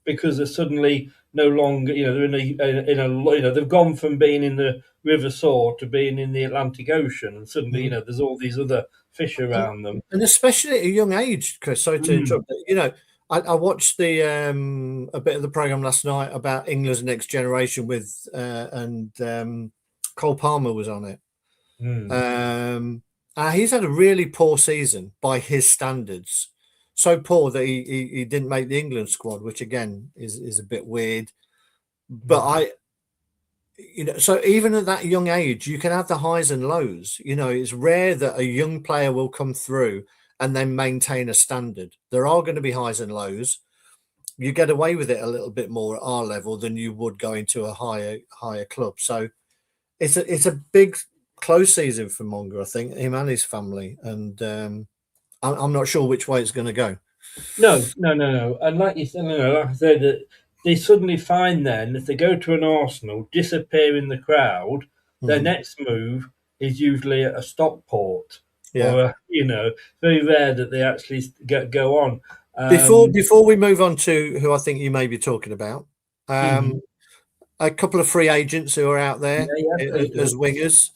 Speaker 5: because they're suddenly no longer, you know, they're you know, they've gone from being in the River Soar to being in the Atlantic Ocean, and suddenly, you know, there's all these other fish around them.
Speaker 6: And especially at a young age, Chris, sorry to interrupt, but, you know, I watched the a bit of the program last night about England's next generation with and Cole Palmer was on it. He's had a really poor season by his standards, so poor that he didn't make the England squad, which again is a bit weird. But you know, so even at that young age, you can have the highs and lows. You know, it's rare that a young player will come through and then maintain a standard. There are going to be highs and lows. You get away with it a little bit more at our level than you would going to a higher club. So it's a big close season for Monger, I think, him and his family. And I'm not sure which way it's going to go.
Speaker 5: No. And like you said, like I said, that they suddenly find then, if they go to an Arsenal, disappear in the crowd, their next move is usually a Stockport.
Speaker 6: Yeah.
Speaker 5: Or, you know, very rare that they actually go on.
Speaker 6: Before we move on to who I think you may be talking about, a couple of free agents who are out there as wingers.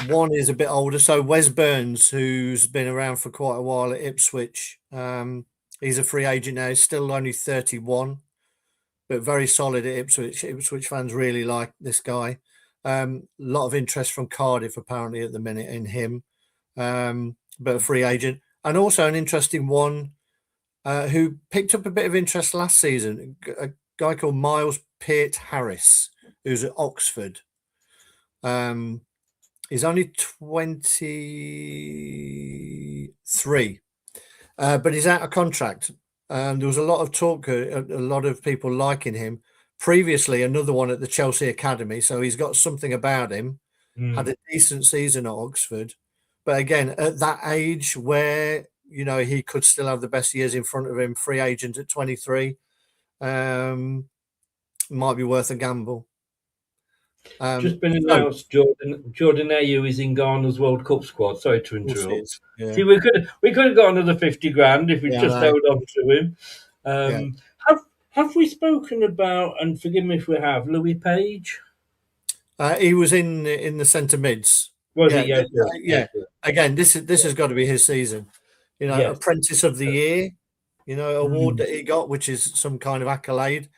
Speaker 6: One is a bit older, so Wes Burns, who's been around for quite a while at Ipswich. He's a free agent now. He's still only 31, but very solid at Ipswich. Ipswich fans really like this guy. A lot of interest from Cardiff apparently at the minute in him, but a free agent. And also an interesting one who picked up a bit of interest last season, a guy called Miles Peart-Harris, who's at Oxford. He's only 23, but he's out of contract. There was a lot of talk, a lot of people liking him. Previously, another one at the Chelsea Academy, so he's got something about him. Had a decent season at Oxford. But again, at that age where, you know, he could still have the best years in front of him, free agent at 23, might be worth a gamble.
Speaker 5: Just been announced, Jordan Ayew is in Ghana's World Cup squad. Sorry to interrupt.
Speaker 6: Yeah.
Speaker 5: See, we could have got another 50 grand if we just held on to him. Have we spoken about, and forgive me if we have, Louis Page?
Speaker 6: He was in the centre mids.
Speaker 5: Was he?
Speaker 6: Yeah. Again, this has got to be his season. You know, Apprentice of the Year, you know, award that he got, which is some kind of accolade.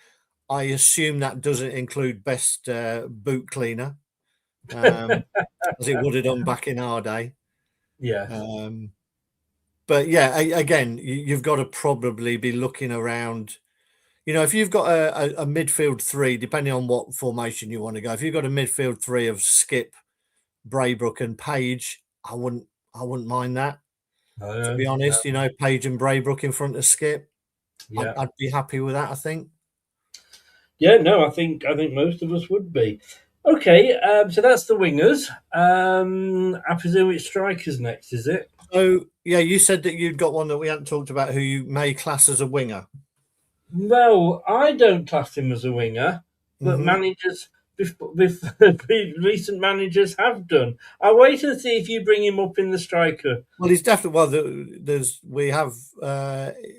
Speaker 6: I assume that doesn't include best boot cleaner, as it would have done back in our day.
Speaker 5: Yeah.
Speaker 6: But yeah, again, you've got to probably be looking around. You know, if you've got a midfield three, depending on what formation you want to go, if you've got a midfield three of Skip, Braybrook, and Page, I wouldn't mind that. To be honest, you know, Page and Braybrook in front of Skip, I'd be happy with that, I think.
Speaker 5: Yeah, no, I think most of us would be. Okay, so that's the wingers. I presume it's strikers next, is it?
Speaker 6: So yeah, you said that you'd got one that we hadn't talked about, who you may class as a winger.
Speaker 5: Well, I don't class him as a winger, but managers, recent managers have done. I'll wait and see if you bring him up in the striker.
Speaker 6: Well, he's definitely. Well, we have.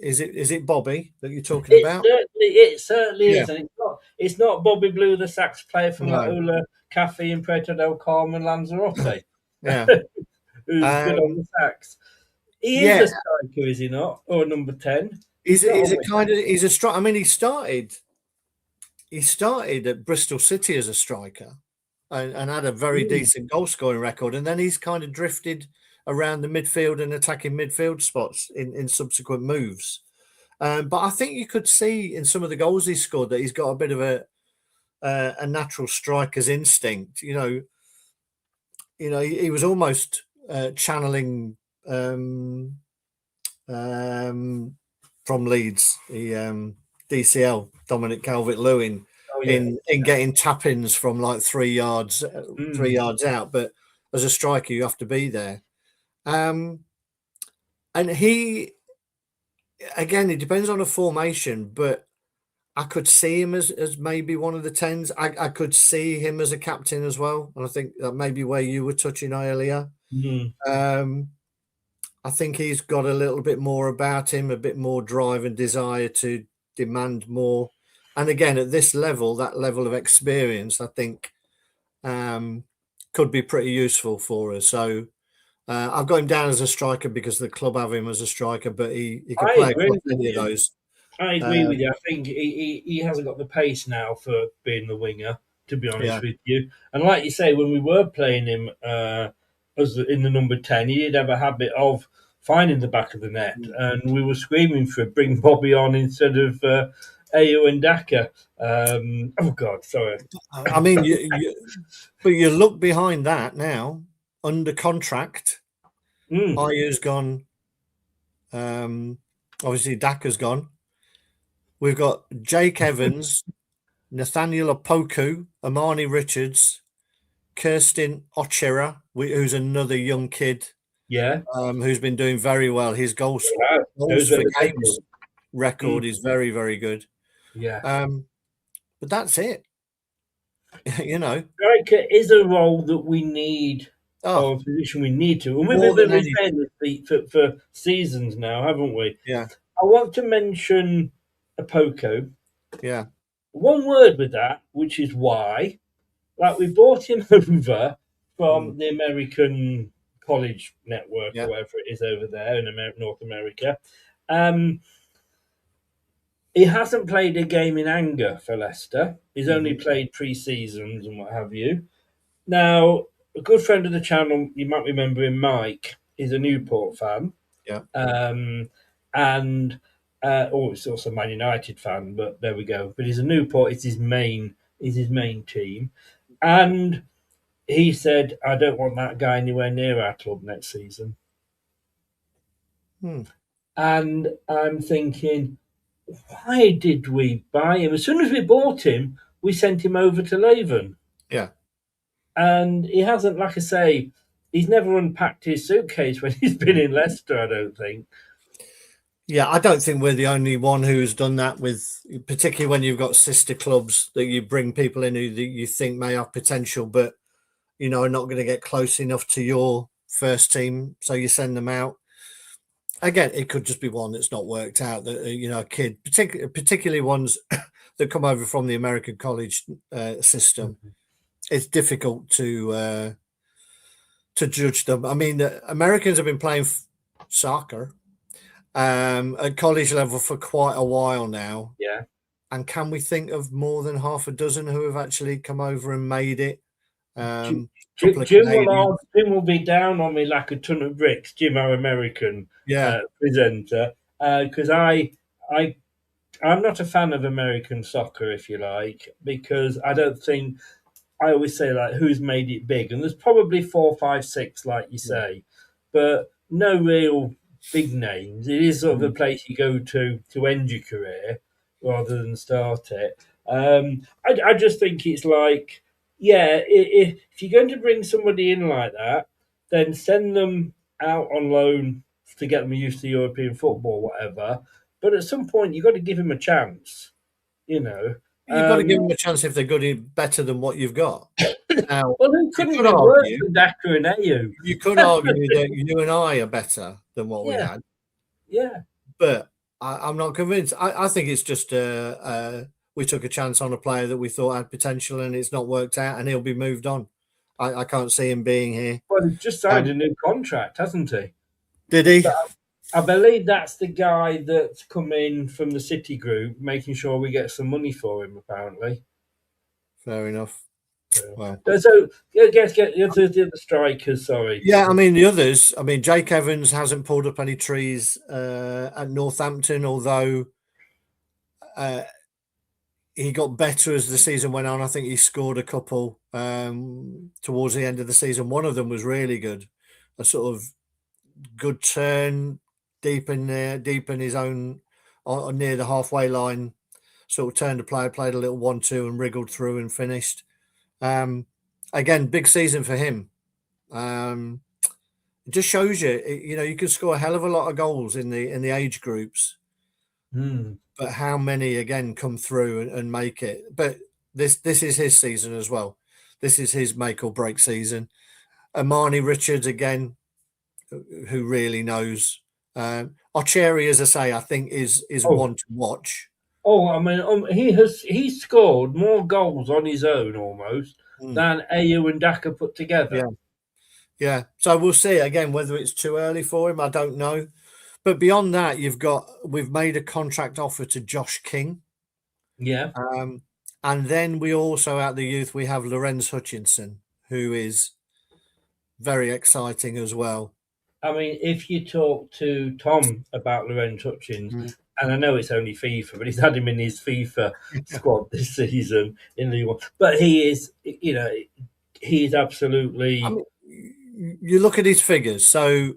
Speaker 6: Is it Bobby that you're talking about?
Speaker 5: It certainly is, and it's not Bobby Blue, the sax player from Ola Cafe in Puerto del Carmen, Lanzarote. Who's good on the sax. He is a striker, is he not? Or number 10? He's
Speaker 6: a strike. I mean, he started at Bristol City as a striker and had a very decent goal scoring record, and then he's kind of drifted around the midfield and attacking midfield spots in subsequent moves. But I think you could see in some of the goals he scored that he's got a bit of a natural striker's instinct. You know, you know, he was almost channeling from Leeds, the DCL, Dominic Calvert-Lewin,
Speaker 5: Oh, yeah.
Speaker 6: in getting tap-ins from like 3 yards, 3
Speaker 5: Mm.
Speaker 6: yards out. But as a striker, you have to be there. And he, again, it depends on the formation, but I could see him as maybe one of the 10s. I could see him as a captain as well. And I think that may be where you were touching earlier.
Speaker 5: Mm.
Speaker 6: I think he's got a little bit more about him, a bit more drive and desire to demand more. And again, at this level, that level of experience, I think, could be pretty useful for us. So I've got him down as a striker because the club have him as a striker, but he could
Speaker 5: I
Speaker 6: play
Speaker 5: agree
Speaker 6: across
Speaker 5: with
Speaker 6: any of
Speaker 5: you.
Speaker 6: those.
Speaker 5: I agree with you. I think he hasn't got the pace now for being the winger, to be honest
Speaker 6: Yeah.
Speaker 5: with you. And like you say, when we were playing him as in the number 10, he did have a habit of finding the back of the net, and we were screaming for bring Bobby on instead of Ayo and Daka. Oh God, sorry.
Speaker 6: I mean, but you look behind that now, under contract. Ayu's gone. Obviously, Daka's gone. We've got Jake Evans, Nathaniel Opoku, Amani Richards, Kirsten Ochera, who's another young kid
Speaker 5: Yeah,
Speaker 6: who's been doing very well. His goals
Speaker 5: those
Speaker 6: for
Speaker 5: are
Speaker 6: games record is very, very good.
Speaker 5: yeah.
Speaker 6: But that's it. You know,
Speaker 5: Striker is a role that we need,
Speaker 6: oh,
Speaker 5: or a position we need to, and we've
Speaker 6: more
Speaker 5: been
Speaker 6: than any,
Speaker 5: saying this for seasons now, haven't we?
Speaker 6: yeah,
Speaker 5: I want to mention Apoko.
Speaker 6: yeah,
Speaker 5: One word with that, which is why, like we brought him over from the American college network
Speaker 6: yeah,
Speaker 5: or whatever it is over there in North America. He hasn't played a game in anger for Leicester. He's only played pre-seasons and what have you. Now, a good friend of the channel, you might remember him, Mike, is a Newport fan.
Speaker 6: yeah.
Speaker 5: And he's also a Man United fan, but there we go. But he's a Newport, it's his main team. And he said, I don't want that guy anywhere near our club next season. And I'm thinking, why did we buy him? As soon as we bought him, we sent him over to Leuven.
Speaker 6: Yeah.
Speaker 5: And he hasn't, like I say, he's never unpacked his suitcase when he's been in Leicester, I don't think.
Speaker 6: Yeah, I don't think we're the only one who's done that, with particularly when you've got sister clubs that you bring people in who you think may have potential, but you know are not going to get close enough to your first team, so you send them out. Again, it could just be one that's not worked out. That you know, a kid, particularly ones that come over from the American college system. It's difficult to judge them. I mean, the Americans have been playing soccer at college level for quite a while now.
Speaker 5: Yeah.
Speaker 6: And can we think of more than half a dozen who have actually come over and made it?
Speaker 5: Jim will be down on me like a ton of bricks, Jim, our American presenter, because I'm not a fan of American soccer, if you like, because I don't think, I always say, like, who's made it big? And there's probably 4, 5, 6, like you say, but no real big names. It is sort of a place you go to end your career rather than start it. I just think it's like, yeah, if you're going to bring somebody in like that, then send them out on loan to get them used to European football, whatever. But at some point, you've got to give him a chance, you know.
Speaker 6: You've got to give them a chance if they're good, better than what you've got. Now,
Speaker 5: well, who couldn't be worse than Daka and Ayew?
Speaker 6: You could argue that you and I are better than what we had.
Speaker 5: Yeah.
Speaker 6: But I'm not convinced. I think it's just we took a chance on a player that we thought had potential and it's not worked out, and he'll be moved on. I can't see him being here.
Speaker 5: Well, he's just signed a new contract, hasn't he?
Speaker 6: Did he?
Speaker 5: I believe that's the guy that's come in from the City Group, making sure we get some money for him, apparently.
Speaker 6: Fair enough. Well,
Speaker 5: so get the other strikers. Sorry.
Speaker 6: Yeah, I mean the others. I mean Jake Evans hasn't pulled up any trees at Northampton, although he got better as the season went on. I think he scored a couple towards the end of the season. One of them was really good, a sort of good turn deep in his own near the halfway line. Sort of turned the play, played a little 1-2 and wriggled through and finished. Again, big season for him. It just shows you, you can score a hell of a lot of goals in the age groups, but how many again come through and make it? But this is his season as well. This is his make or break season. Armani Richards again, who really knows. Ocheri, as I say, I think is one to watch.
Speaker 5: Oh, I mean, he's scored more goals on his own almost than Ayew and Daka put together.
Speaker 6: Yeah. So we'll see again whether it's too early for him. I don't know. But beyond that, we've made a contract offer to Josh King.
Speaker 5: Yeah.
Speaker 6: And then we also at the youth we have Lorenz Hutchinson, who is very exciting as well.
Speaker 5: I mean, if you talk to Tom about Lorenz Hutchins, and I know it's only FIFA, but he's had him in his FIFA squad this season in League One. But he is, he's absolutely.
Speaker 6: I mean, you look at his figures. So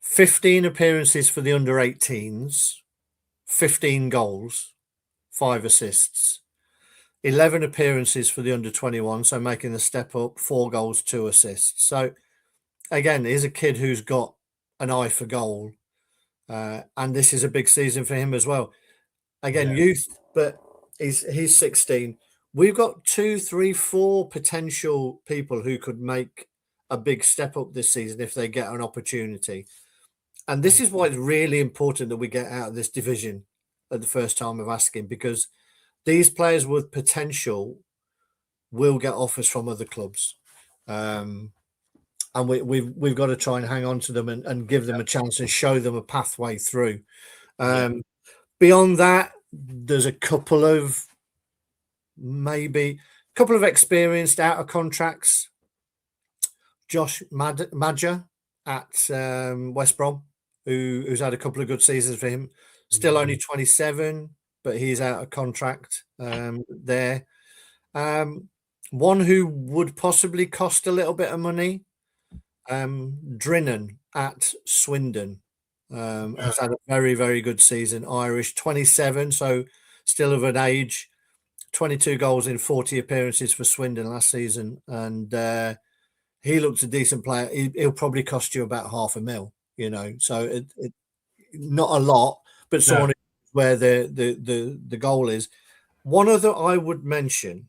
Speaker 6: 15 appearances for the under-18s, 15 goals, 5 assists. 11 appearances for the under-21, so making the step up, 4 goals, 2 assists. So again, he's a kid who's got an eye for goal. And this is a big season for him as well. Again, youth, but he's 16. We've got 2, 3, 4 potential people who could make a big step up this season if they get an opportunity. And this is why it's really important that we get out of this division at the first time of asking, because these players with potential will get offers from other clubs. And we've got to try and hang on to them and give them a chance and show them a pathway through. Beyond that, there's a couple of experienced out of contracts. Josh Madger at West Brom, who's had a couple of good seasons for him. Still only 27, but he's out of contract there. One who would possibly cost a little bit of money, Drinnan at Swindon, has had a very, very good season. Irish, 27, so still of an age. 22 goals in 40 appearances for Swindon last season, and he looks a decent player. He'll probably cost you about $500,000, so it not a lot, but someone where the goal is. One other I would mention,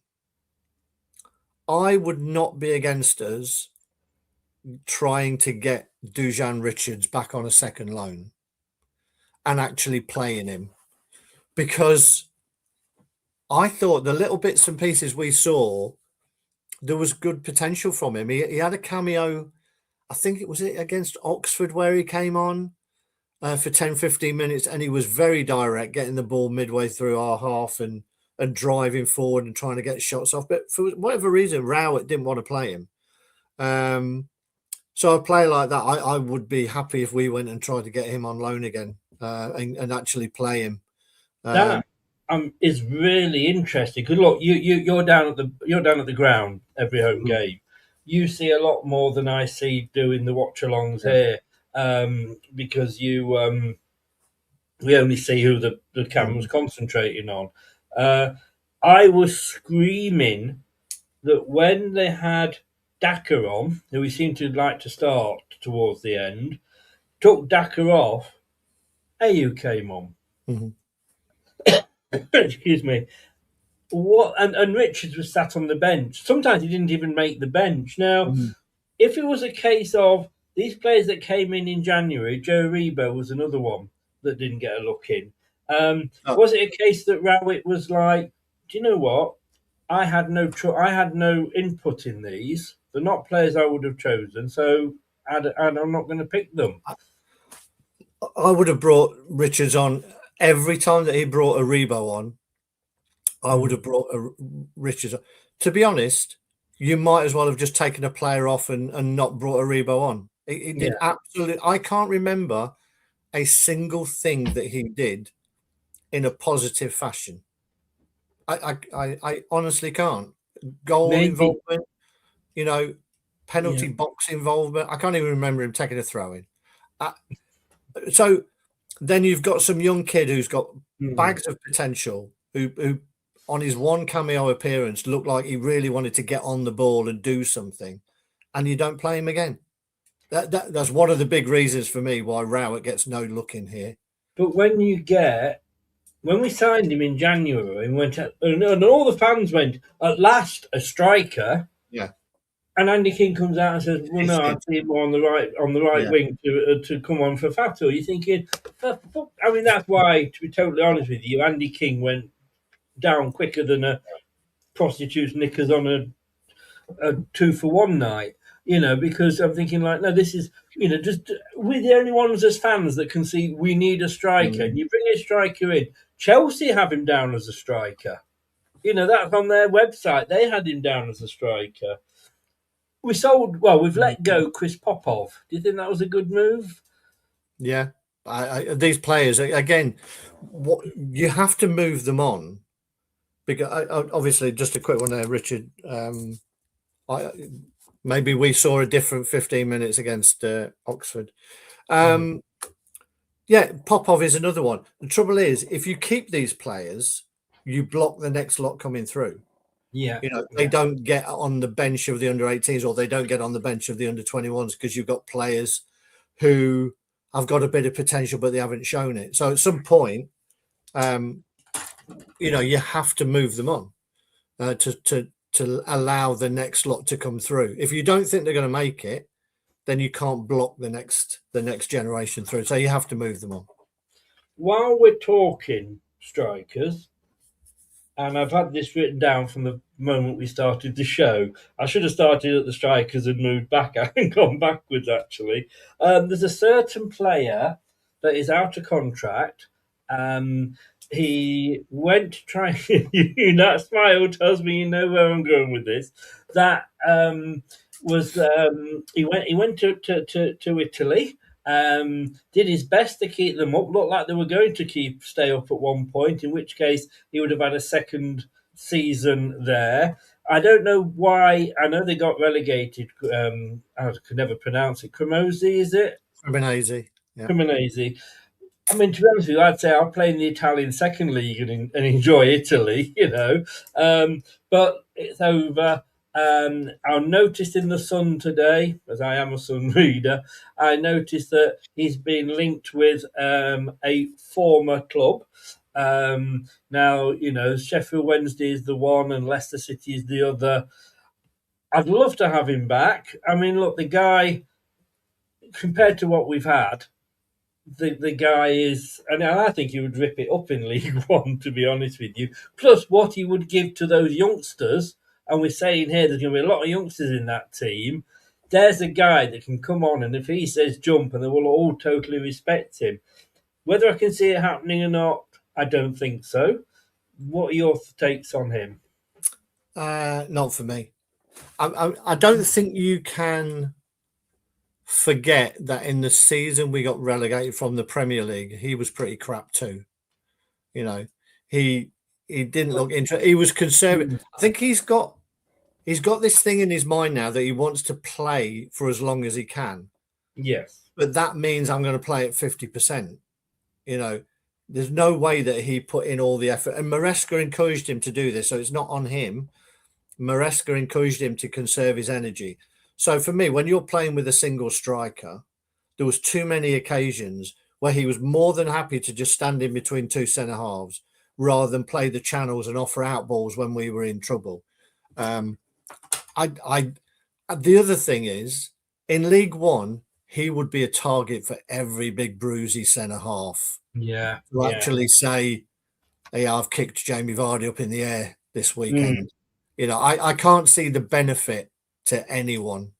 Speaker 6: I would not be against us trying to get Dujan Richards back on a second loan and actually playing him, because I thought the little bits and pieces we saw, there was good potential from him. He had a cameo, I think it was against Oxford, where he came on for 10-15 minutes, and he was very direct, getting the ball midway through our half and driving forward and trying to get shots off. But for whatever reason, Rowett didn't want to play him. So a player like that, I would be happy if we went and tried to get him on loan again and actually play him.
Speaker 5: That is really interesting. Because look, you're down at the ground every home game. You see a lot more than I see doing the watch-alongs here, because we only see who the camera's concentrating on. I was screaming that when they had Daka on, who he seemed to like to start towards the end, took Daka off, Ayew came on. Excuse me. What? And Richards was sat on the bench. Sometimes he didn't even make the bench. Now, if it was a case of these players that came in January, Joe Rebo was another one that didn't get a look in. Was it a case that Rowett was like, do you know what? I had no input in these. They're not players I would have chosen, so and I'm not going to pick them.
Speaker 6: I would have brought Richards on every time that he brought a Rebo on. I would have brought a Richards on. To be honest, you might as well have just taken a player off and not brought a Rebo on. He did absolutely. I can't remember a single thing that he did in a positive fashion. I honestly can't. Goal
Speaker 5: Maybe.
Speaker 6: involvement, penalty
Speaker 5: Yeah.
Speaker 6: box involvement. I can't even remember him taking a throw in. So then you've got some young kid who's got bags of potential, who on his one cameo appearance looked like he really wanted to get on the ball and do something, and you don't play him again. That's one of the big reasons for me why Rowett gets no look in here.
Speaker 5: But when we signed him in January and and all the fans went, at last a striker.
Speaker 6: Yeah.
Speaker 5: And Andy King comes out and says, "Well, no, I see him on the right
Speaker 6: Yeah.
Speaker 5: wing to come on for Fato." You're thinking, I mean, that's why, to be totally honest with you, Andy King went down quicker than a prostitute's knickers on a 2-for-1 night. Because I'm thinking like, no, this is, just we're the only ones as fans that can see we need a striker. And you bring a striker in. Chelsea have him down as a striker. That's on their website. They had him down as a striker. We've let go Chris Popov. Do you think that was a good move?
Speaker 6: Yeah. These players, again, what you have to move them on, because obviously, just a quick one there, Richard. Maybe we saw a different 15 minutes against Oxford. Yeah, Popov is another one. The trouble is, if you keep these players, you block the next lot coming through.
Speaker 5: Yeah.
Speaker 6: They don't get on the bench of the under-18s, or they don't get on the bench of the under-21s, because you've got players who have got a bit of potential, but they haven't shown it. So at some point, you have to move them on to allow the next lot to come through. If you don't think they're going to make it, then you can't block the next generation through. So you have to move them on.
Speaker 5: While we're talking strikers, and I've had this written down from the moment we started the show. I should have started at the strikers and moved back. I haven't gone backwards, actually. There's a certain player that is out of contract. He went to try. That smile tells me you know where I'm going with this. That he went to Italy. Did his best to keep them up. Looked like they were going to stay up at one point, in which case he would have had a second season there. I don't know why. I know they got relegated. I could never pronounce it. Cremonese, is it?
Speaker 6: Cremonese. Yeah.
Speaker 5: Cremonese. I mean, to be honest with you, I'd say I'll play in the Italian second league and enjoy Italy, But it's over. I noticed in the Sun today, as I am a Sun reader, I noticed that he's been linked with a former club. Now, Sheffield Wednesday is the one and Leicester City is the other. I'd love to have him back. I mean, look, the guy, compared to what we've had, the guy is, and I think he would rip it up in League One, to be honest with you. Plus, what he would give to those youngsters. And we're saying here there's going to be a lot of youngsters in that team. There's a guy that can come on, and if he says jump, and they will all totally respect him. Whether I can see it happening or not, I don't think so. What are your takes on him?
Speaker 6: Not for me. I don't think you can forget that in the season we got relegated from the Premier League, he was pretty crap too. He didn't look interested. He was conservative. I think he's got this thing in his mind now that he wants to play for as long as he can.
Speaker 5: Yes.
Speaker 6: But that means I'm going to play at 50%. There's no way that he put in all the effort. And Maresca encouraged him to do this, so it's not on him. Maresca encouraged him to conserve his energy. So for me, when you're playing with a single striker, there was too many occasions where he was more than happy to just stand in between two centre-halves rather than play the channels and offer out balls when we were in trouble. The other thing is, in League One, he would be a target for every big bruisey centre-half.
Speaker 5: Yeah.
Speaker 6: To actually say, hey, I've kicked Jamie Vardy up in the air this weekend. I can't see the benefit to anyone,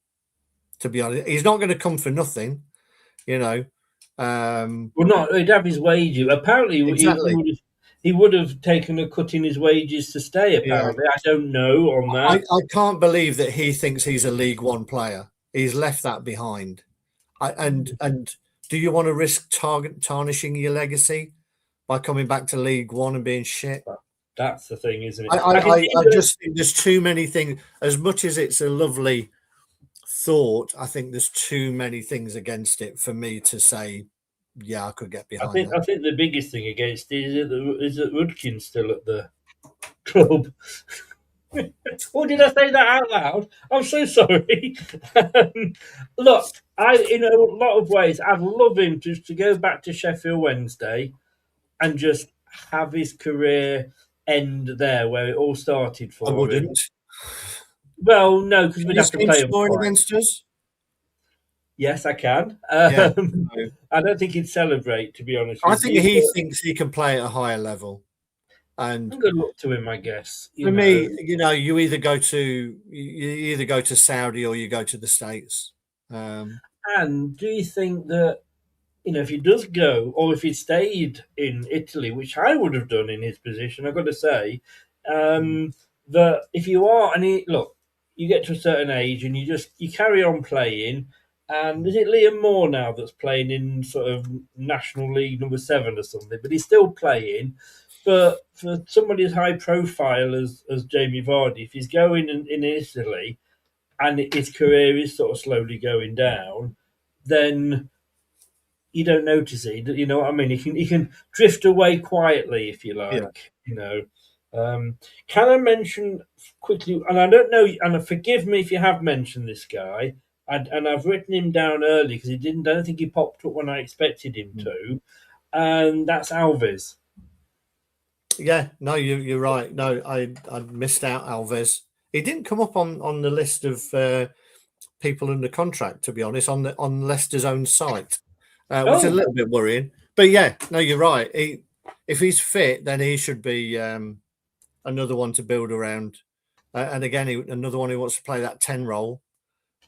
Speaker 6: to be honest. He's not going to come for nothing, Well,
Speaker 5: not, he'd have his wages. Apparently,
Speaker 6: exactly.
Speaker 5: he would have taken a cut in his wages to stay, apparently. Yeah. I don't know on that.
Speaker 6: I can't believe that he thinks he's a League One player. He's left that behind. And do you want to risk tarnishing your legacy by coming back to League One and being shit?
Speaker 5: That's the thing, isn't it?
Speaker 6: I just think there's too many things. As much as it's a lovely thought, I think there's too many things against it for me to say, yeah, I could get behind that.
Speaker 5: I think the biggest thing against it is that Rudkin's still at the club. Or did I say that out loud? I'm so sorry. Look, in a lot of ways, I'd love him to go back to Sheffield Wednesday and just have his career end there where it all started for
Speaker 6: I
Speaker 5: him.
Speaker 6: wouldn't.
Speaker 5: Well, no, because we'd
Speaker 6: You
Speaker 5: have to
Speaker 6: see him
Speaker 5: play him
Speaker 6: scoring
Speaker 5: twice.
Speaker 6: against us.
Speaker 5: Yes, I can.
Speaker 6: Yeah.
Speaker 5: I don't think he'd celebrate, to be honest.
Speaker 6: I
Speaker 5: with
Speaker 6: think
Speaker 5: you,
Speaker 6: he
Speaker 5: but
Speaker 6: thinks he can play at a higher level. And
Speaker 5: I'm going to look to him, I guess.
Speaker 6: for me, you either go to Saudi or you go to the States.
Speaker 5: And do you think that, if he does go, or if he stayed in Italy, which I would have done in his position, I've got to say, that if you are, look, you get to a certain age and you carry on playing. And is it Liam Moore now that's playing in sort of National League number 7 or something? But he's still playing. But for somebody as high profile as Jamie Vardy, if he's going in Italy and his career is sort of slowly going down, then you don't notice it. You know what I mean? He can drift away quietly, if you like.
Speaker 6: Yeah.
Speaker 5: Can I mention quickly? And I don't know. And forgive me if you have mentioned this guy. And I've written him down early because I don't think he popped up when I expected him to. And that's Alves.
Speaker 6: Yeah, no, you're right. No, I missed out Alves. He didn't come up on the list of people under contract, to be honest, on Leicester's own site, which is a little bit worrying. But yeah, no, you're right. If he's fit, then he should be another one to build around. And again, another one who wants to play that 10 role.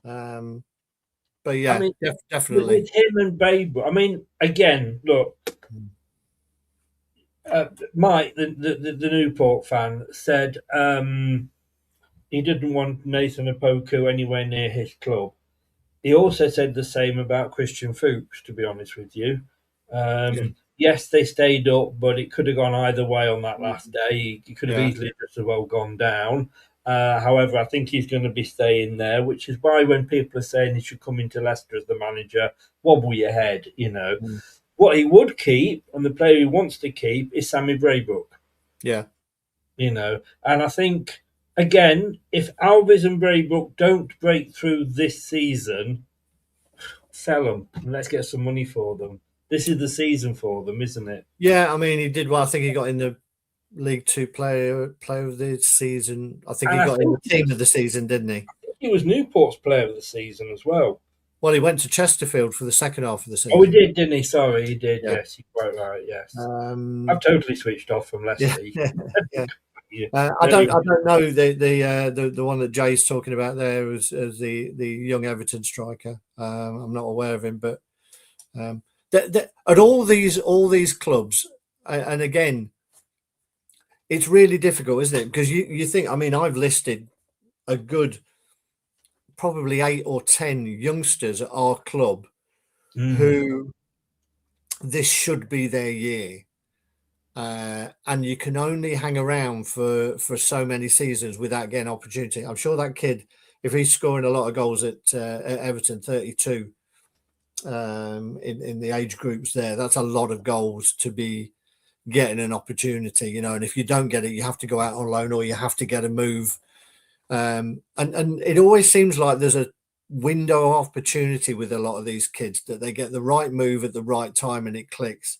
Speaker 6: But yeah, definitely.
Speaker 5: With him and Babe, again, look, Mike, the Newport fan, said he didn't want Nathan Opoku anywhere near his club. He also said the same about Christian Fuchs, to be honest with you. Yes, they stayed up, but it could have gone either way on that last day. It could have easily just as well gone down. However, I think he's going to be staying there, which is why when people are saying he should come into Leicester as the manager, wobble your head, What he would keep, and the player he wants to keep, is Sammy Braybrook.
Speaker 6: Yeah.
Speaker 5: And I think, again, if Alves and Braybrook don't break through this season, sell them and let's get some money for them. This is the season for them, isn't it?
Speaker 6: Yeah, he did well. I think he got in the League Two player of the season. I think he got in the team of the season, didn't he?
Speaker 5: He was Newport's player of the season as well.
Speaker 6: Well, he went to Chesterfield for the second half of the season.
Speaker 5: Oh, he did, didn't he? Sorry, he did. Yeah. Yes, you're quite right. Yes, I've totally switched off from Leicester.
Speaker 6: Yeah. I don't know the one that Jay's talking about there as the young Everton striker. I'm not aware of him, but at all these clubs, and again, it's really difficult, isn't it? Because you think, I've listed a good probably 8 or 10 youngsters at our club who this should be their year. And you can only hang around for so many seasons without getting opportunity. I'm sure that kid, if he's scoring a lot of goals at Everton, 32 in the age groups there, that's a lot of goals to be getting an opportunity, and if you don't get it, you have to go out on loan or you have to get a move. And it always seems like there's a window of opportunity with a lot of these kids, that they get the right move at the right time and it clicks.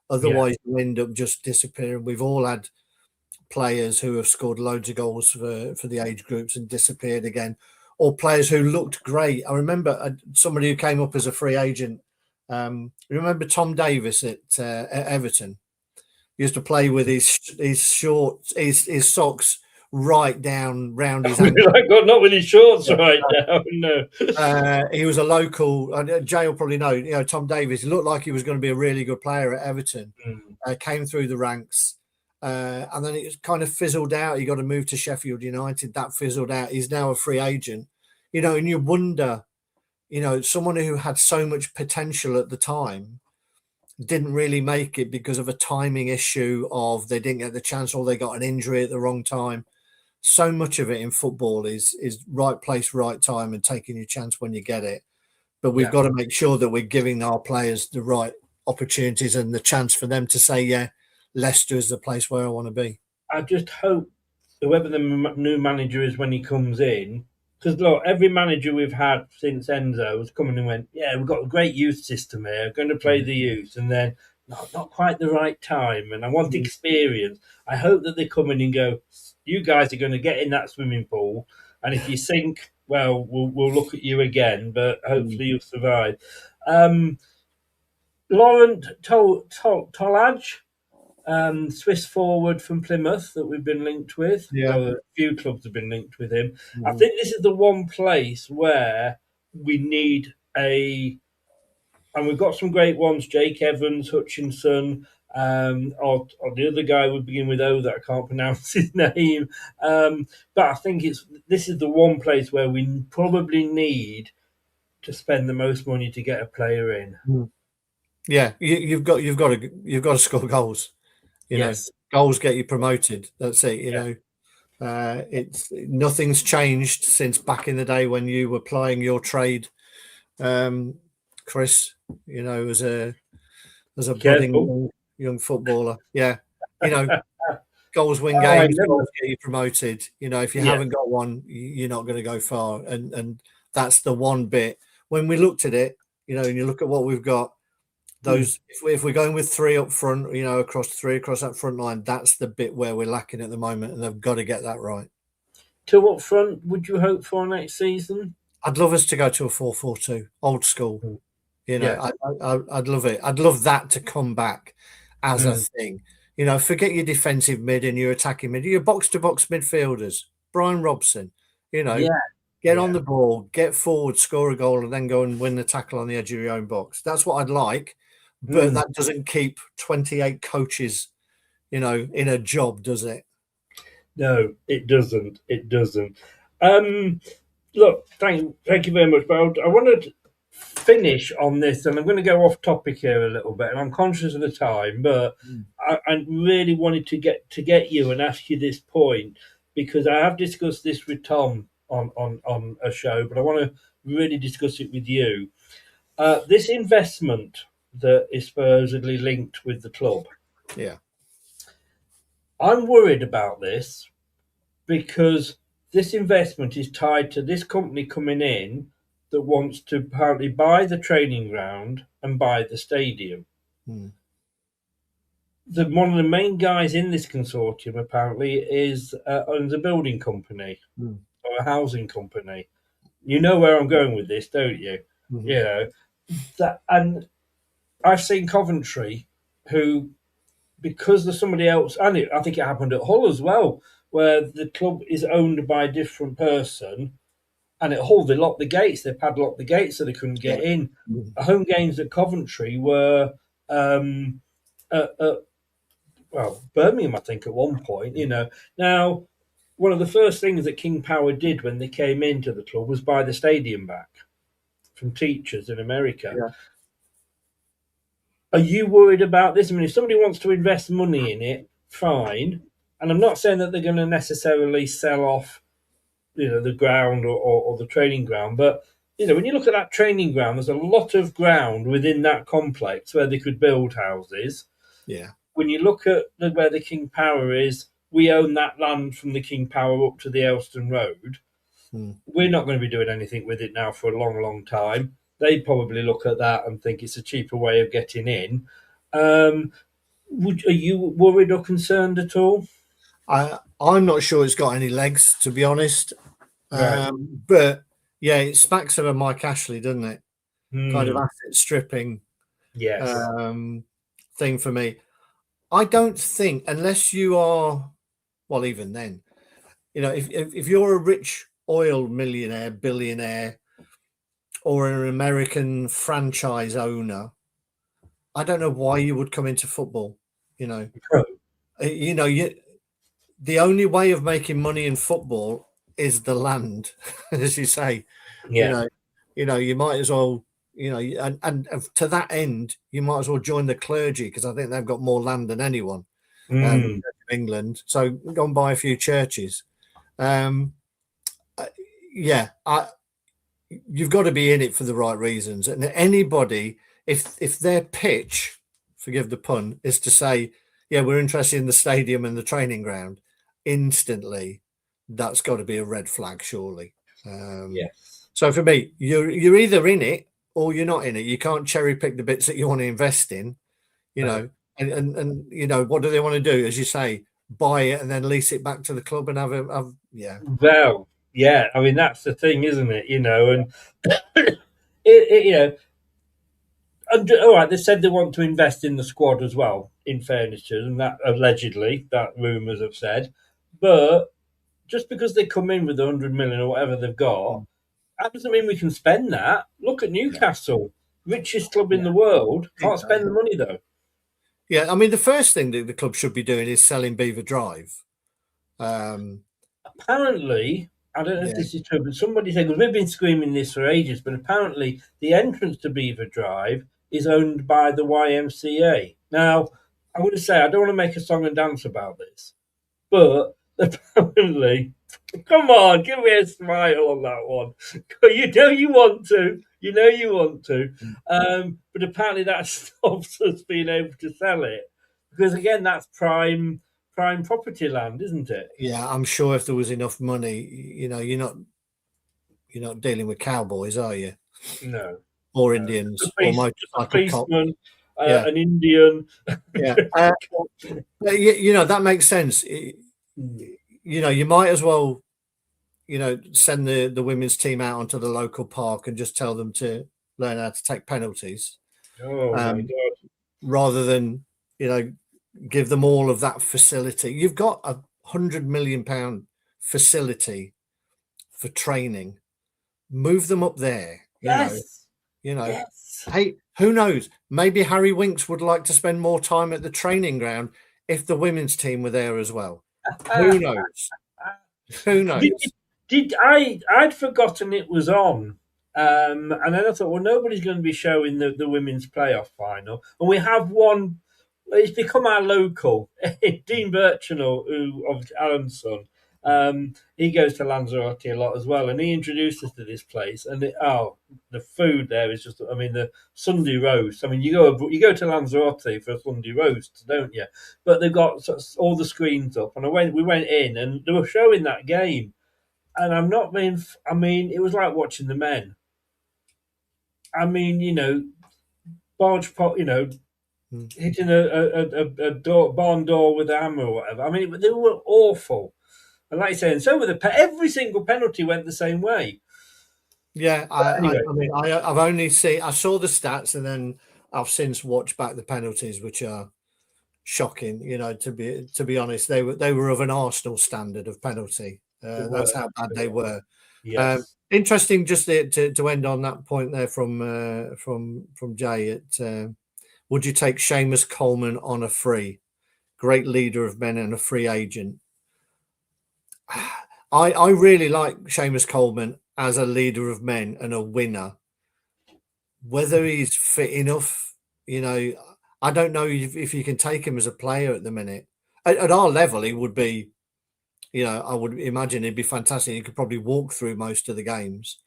Speaker 6: Otherwise, you end up just disappearing. We've all had players who have scored loads of goals for the age groups and disappeared again, or players who looked great. I remember somebody who came up as a free agent. Remember Tom Davis at Everton? He used to play with his shorts, his socks right down round his ankle.
Speaker 5: Not with his shorts right down, no.
Speaker 6: He was a local, Jay will probably know, Tom Davis. He looked like he was going to be a really good player at Everton. Came through the ranks, and then it kind of fizzled out. He got to move to Sheffield United. That fizzled out. He's now a free agent, and you wonder, someone who had so much potential at the time, didn't really make it because of a timing issue of they didn't get the chance or they got an injury at the wrong time. So much of it in football is right place, right time, and taking your chance when you get it. But we've got to make sure that we're giving our players the right opportunities and the chance for them to say, yeah, Leicester is the place where I want to be.
Speaker 5: I just hope whoever the new manager is when he comes in, because look, every manager we've had since Enzo has come in and went, yeah, we've got a great youth system here, we're going to play the youth, and then not quite the right time, and I want experience. I hope that they come in and go, you guys are going to get in that swimming pool, and if you sink, well, we'll look at you again, but hopefully you'll survive. Laurent Tolaj, Swiss forward from Plymouth that we've been linked with.
Speaker 6: Yeah.
Speaker 5: Well, a few clubs have been linked with him. I think this is the one place where we need and we've got some great ones, Jake Evans, Hutchinson, or the other guy would begin with O that I can't pronounce his name. But I think this is the one place where we probably need to spend the most money to get a player in.
Speaker 6: Yeah, you've got to score goals. You know, goals get you promoted. That's it. You know, it's nothing's changed since back in the day when you were plying your trade, Chris. You know, as a budding young footballer. Yeah, you know, goals win games, goals get you promoted. You know, if you haven't got one, you're not going to go far. And that's the one bit. When we looked at it, you know, and you look at what we've got. Those, if we're going with three up front, you know, across that front line, that's the bit where we're lacking at the moment, and they've got to get that right.
Speaker 5: Two up front, would you hope for next season?
Speaker 6: I'd love us to go to a 4-4-2, old school. You know, I'd love it. I'd love that to come back as a thing. You know, forget your defensive mid and your attacking mid, your box-to-box midfielders. Brian Robson, you know, get on the ball, get forward, score a goal, and then go and win the tackle on the edge of your own box. That's what I'd like. But that doesn't keep 28 coaches, you know, in a job, does it?
Speaker 5: No, it doesn't. It doesn't. Look, thank you very much. But I want to finish on this, and I'm going to go off topic here a little bit, and I'm conscious of the time, but I really wanted to get you and ask you this point, because I have discussed this with Tom on a show, but I want to really discuss it with you. This investment that is supposedly linked with the club.
Speaker 6: Yeah.
Speaker 5: I'm worried about this because this investment is tied to this company coming in that wants to apparently buy the training ground and buy the stadium. One of the main guys in this consortium apparently owns a building company or a housing company. You know where I'm going with this, don't you? You know that, and I've seen Coventry, who, because there's somebody else, and I think it happened at Hull as well, where the club is owned by a different person, and at Hull they locked the gates, they padlocked the gates so they couldn't get in. The home games at Coventry were, Birmingham, I think, at one point. You know, now one of the first things that King Power did when they came into the club was buy the stadium back from teachers in America. Yeah. Are you worried about this? I mean, if somebody wants to invest money in it, fine. And I'm not saying that they're going to necessarily sell off, you know, the ground or the training ground. But, you know, when you look at that training ground, there's a lot of ground within that complex where they could build houses.
Speaker 6: Yeah.
Speaker 5: When you look at where the King Power is, we own that land from the King Power up to the Elston Road. We're not going to be doing anything with it now for a long, long time. They'd probably look at that and think it's a cheaper way of getting in. Are you worried or concerned at all?
Speaker 6: I'm not sure it's got any legs, to be honest.
Speaker 5: Right.
Speaker 6: But yeah, it smacks of a Mike Ashley, doesn't it? Kind of asset stripping thing for me. I don't think, unless you are, well, even then, you know, if you're a rich oil millionaire, billionaire, or an American franchise owner, I don't know why you would come into football. You know, the only way of making money in football is the land, as you say. Yeah. You know, you might as well, you know, and to that end, you might as well join the clergy, because I think they've got more land than anyone in England. So go and buy a few churches. Yeah, you've got to be in it for the right reasons. And anybody, if their pitch, forgive the pun, is to say, yeah, we're interested in the stadium and the training ground, instantly, that's got to be a red flag, surely.
Speaker 5: Yes.
Speaker 6: So for me, you're either in it or you're not in it. You can't cherry pick the bits that you want to invest in, you know. And you know, what do they want to do? As you say, buy it and then lease it back to the club and have yeah.
Speaker 5: Well, yeah. I mean, that's the thing, isn't it? You know, and you know, all right. They said they want to invest in the squad as well. In fairness to them, that allegedly, that rumours have said, but just because they come in with 100 million or whatever they've got, that doesn't mean we can spend that. Look at Newcastle, richest club in the world, can't spend the money though.
Speaker 6: Yeah, I mean, the first thing that the club should be doing is selling Beaver Drive.
Speaker 5: Apparently, I don't know if this is true, but somebody said, because we've been screaming this for ages, but apparently the entrance to Beaver Drive is owned by the YMCA. Now, I'm going to say, I don't want to make a song and dance about this, but apparently, come on, give me a smile on that one. You know you want to. You know you want to. But apparently that stops us being able to sell it. Because again, that's prime property land, isn't it?
Speaker 6: Yeah, I'm sure if there was enough money, you know, you're not dealing with cowboys, are you?
Speaker 5: No.
Speaker 6: Or Indians, or motorcycle cops.
Speaker 5: An Indian.
Speaker 6: Yeah. You know, that makes sense. You know, you might as well, you know, send the women's team out onto the local park and just tell them to learn how to take penalties.
Speaker 5: Oh my God.
Speaker 6: Rather than, you know, give them all of that facility. You've got £100 million facility for training. Move them up there. You know.
Speaker 5: Yes.
Speaker 6: Hey, who knows? Maybe Harry Winks would like to spend more time at the training ground if the women's team were there as well. Who knows? Who knows?
Speaker 5: I'd forgotten it was on. And then I thought, well, nobody's going to be showing the women's playoff final. And we have one, it's become our local, Dean Birchinall, who, obviously Alan's son, he goes to Lanzarote a lot as well. And he introduced us to this place. And the food there is just, I mean, the Sunday roast. I mean, you go to Lanzarote for a Sunday roast, don't you? But they've got all the screens up. And we went in and they were showing that game. And I'm not being, I mean, it was like watching the men. I mean, you know, barge pot, you know, hitting a barn door with a hammer or whatever. I mean, they were awful. And like you say, and so were every single penalty went the same way.
Speaker 6: Yeah, anyway. I've only seen, I saw the stats, and then I've since watched back the penalties, which are shocking. You know, to be honest, they were of an Arsenal standard of penalty. That's how bad they were.
Speaker 5: Yes.
Speaker 6: Interesting, just to end on that point there from Jay. Would you take Seamus Coleman on a free? Great leader of men and a free agent. I really like Seamus Coleman as a leader of men and a winner. Whether he's fit enough, you know, I don't know if you can take him as a player at the minute. At our level, he would be. You know, I would imagine it'd be fantastic. You could probably walk through most of the games.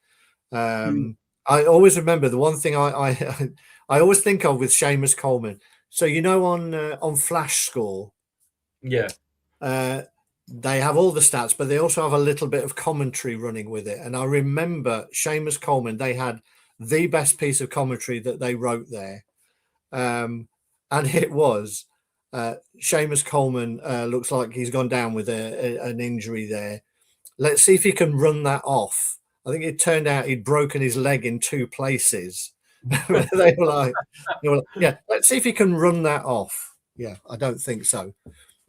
Speaker 6: I always remember the one thing I always think of with Seamus Coleman. So, you know, on Flash Score,
Speaker 5: yeah,
Speaker 6: they have all the stats, but they also have a little bit of commentary running with it. And I remember Seamus Coleman, they had the best piece of commentary that they wrote there. And it was... Seamus Coleman looks like he's gone down with an injury there. Let's see if he can run that off. I think it turned out he'd broken his leg in 2 places. They were like, yeah, let's see if he can run that off. Yeah, I don't think so.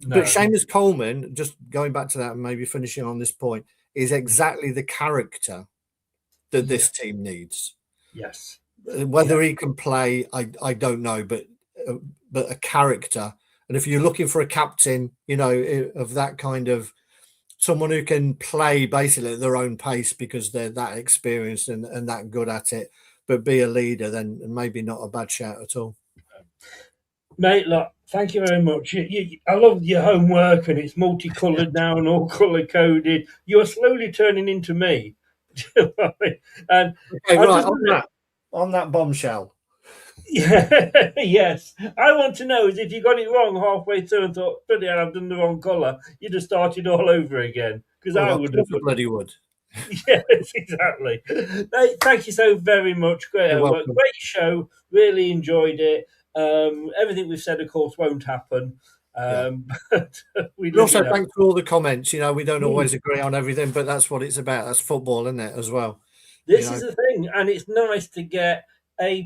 Speaker 6: No. But Seamus Coleman, just going back to that and maybe finishing on this point, is exactly the character that this team needs.
Speaker 5: Yes.
Speaker 6: Whether he can play, I don't know, but a character. And if you're looking for a captain, you know, of that kind of someone who can play basically at their own pace because they're that experienced and that good at it, but be a leader, then maybe not a bad shout at all.
Speaker 5: Mate, look, thank you very much. I love your homework, and it's multicoloured now and all colour-coded. You're slowly turning into me. And
Speaker 6: Okay, right, on that bombshell.
Speaker 5: Yeah, yes. I want to know is if you got it wrong halfway through and thought, bloody hell, I've done the wrong colour, you'd have started all over again. Because I would have.
Speaker 6: Bloody would.
Speaker 5: Yes, exactly. Mate, thank you so very much. Great work. Great show. Really enjoyed it. Everything we've said, of course, won't happen. But
Speaker 6: also, thanks for all the comments. You know, we don't always agree on everything, but that's what it's about. That's football, isn't it, as well?
Speaker 5: This is the thing, and it's nice to get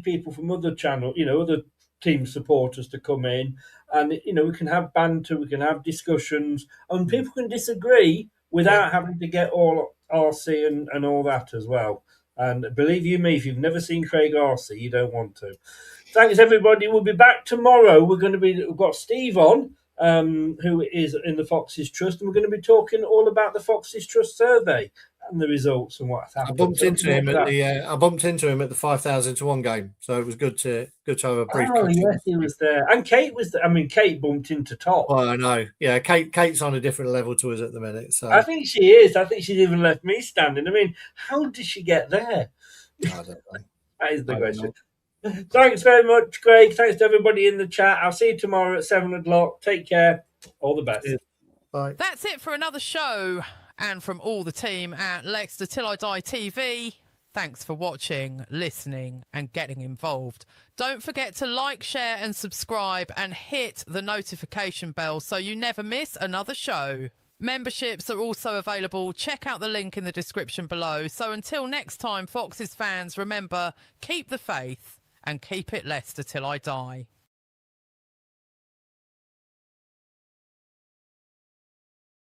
Speaker 5: people from other channels, other team supporters to come in, and we can have banter, we can have discussions, and people can disagree without having to get all RC and all that as well. And believe you me, if you've never seen Craig RC, you don't want to. Thanks, everybody. We'll be back tomorrow. We've got Steve on, who is in the Foxes Trust, and we're going to be talking all about the Foxes Trust survey and the results and what happened.
Speaker 6: I bumped into him at the 5,000 to 1 game, so it was good to have a brief.
Speaker 5: Oh yes, he was there, and Kate was there. I mean, Kate bumped into Top.
Speaker 6: Oh, I know. Yeah, Kate's on a different level to us at the minute. So
Speaker 5: I think she is. I think she's even left me standing. I mean, how did she get there?
Speaker 6: I don't know.
Speaker 5: That is the question. Thanks very much, Craig. Thanks to everybody in the chat. I'll see you tomorrow at 7 o'clock. Take care. All the best.
Speaker 6: Bye.
Speaker 7: That's it for another show. And from all the team at Leicester Till I Die TV, thanks for watching, listening and getting involved. Don't forget to like, share and subscribe and hit the notification bell so you never miss another show. Memberships are also available. Check out the link in the description below. So until next time, Foxes fans, remember, keep the faith and keep it Leicester till I die.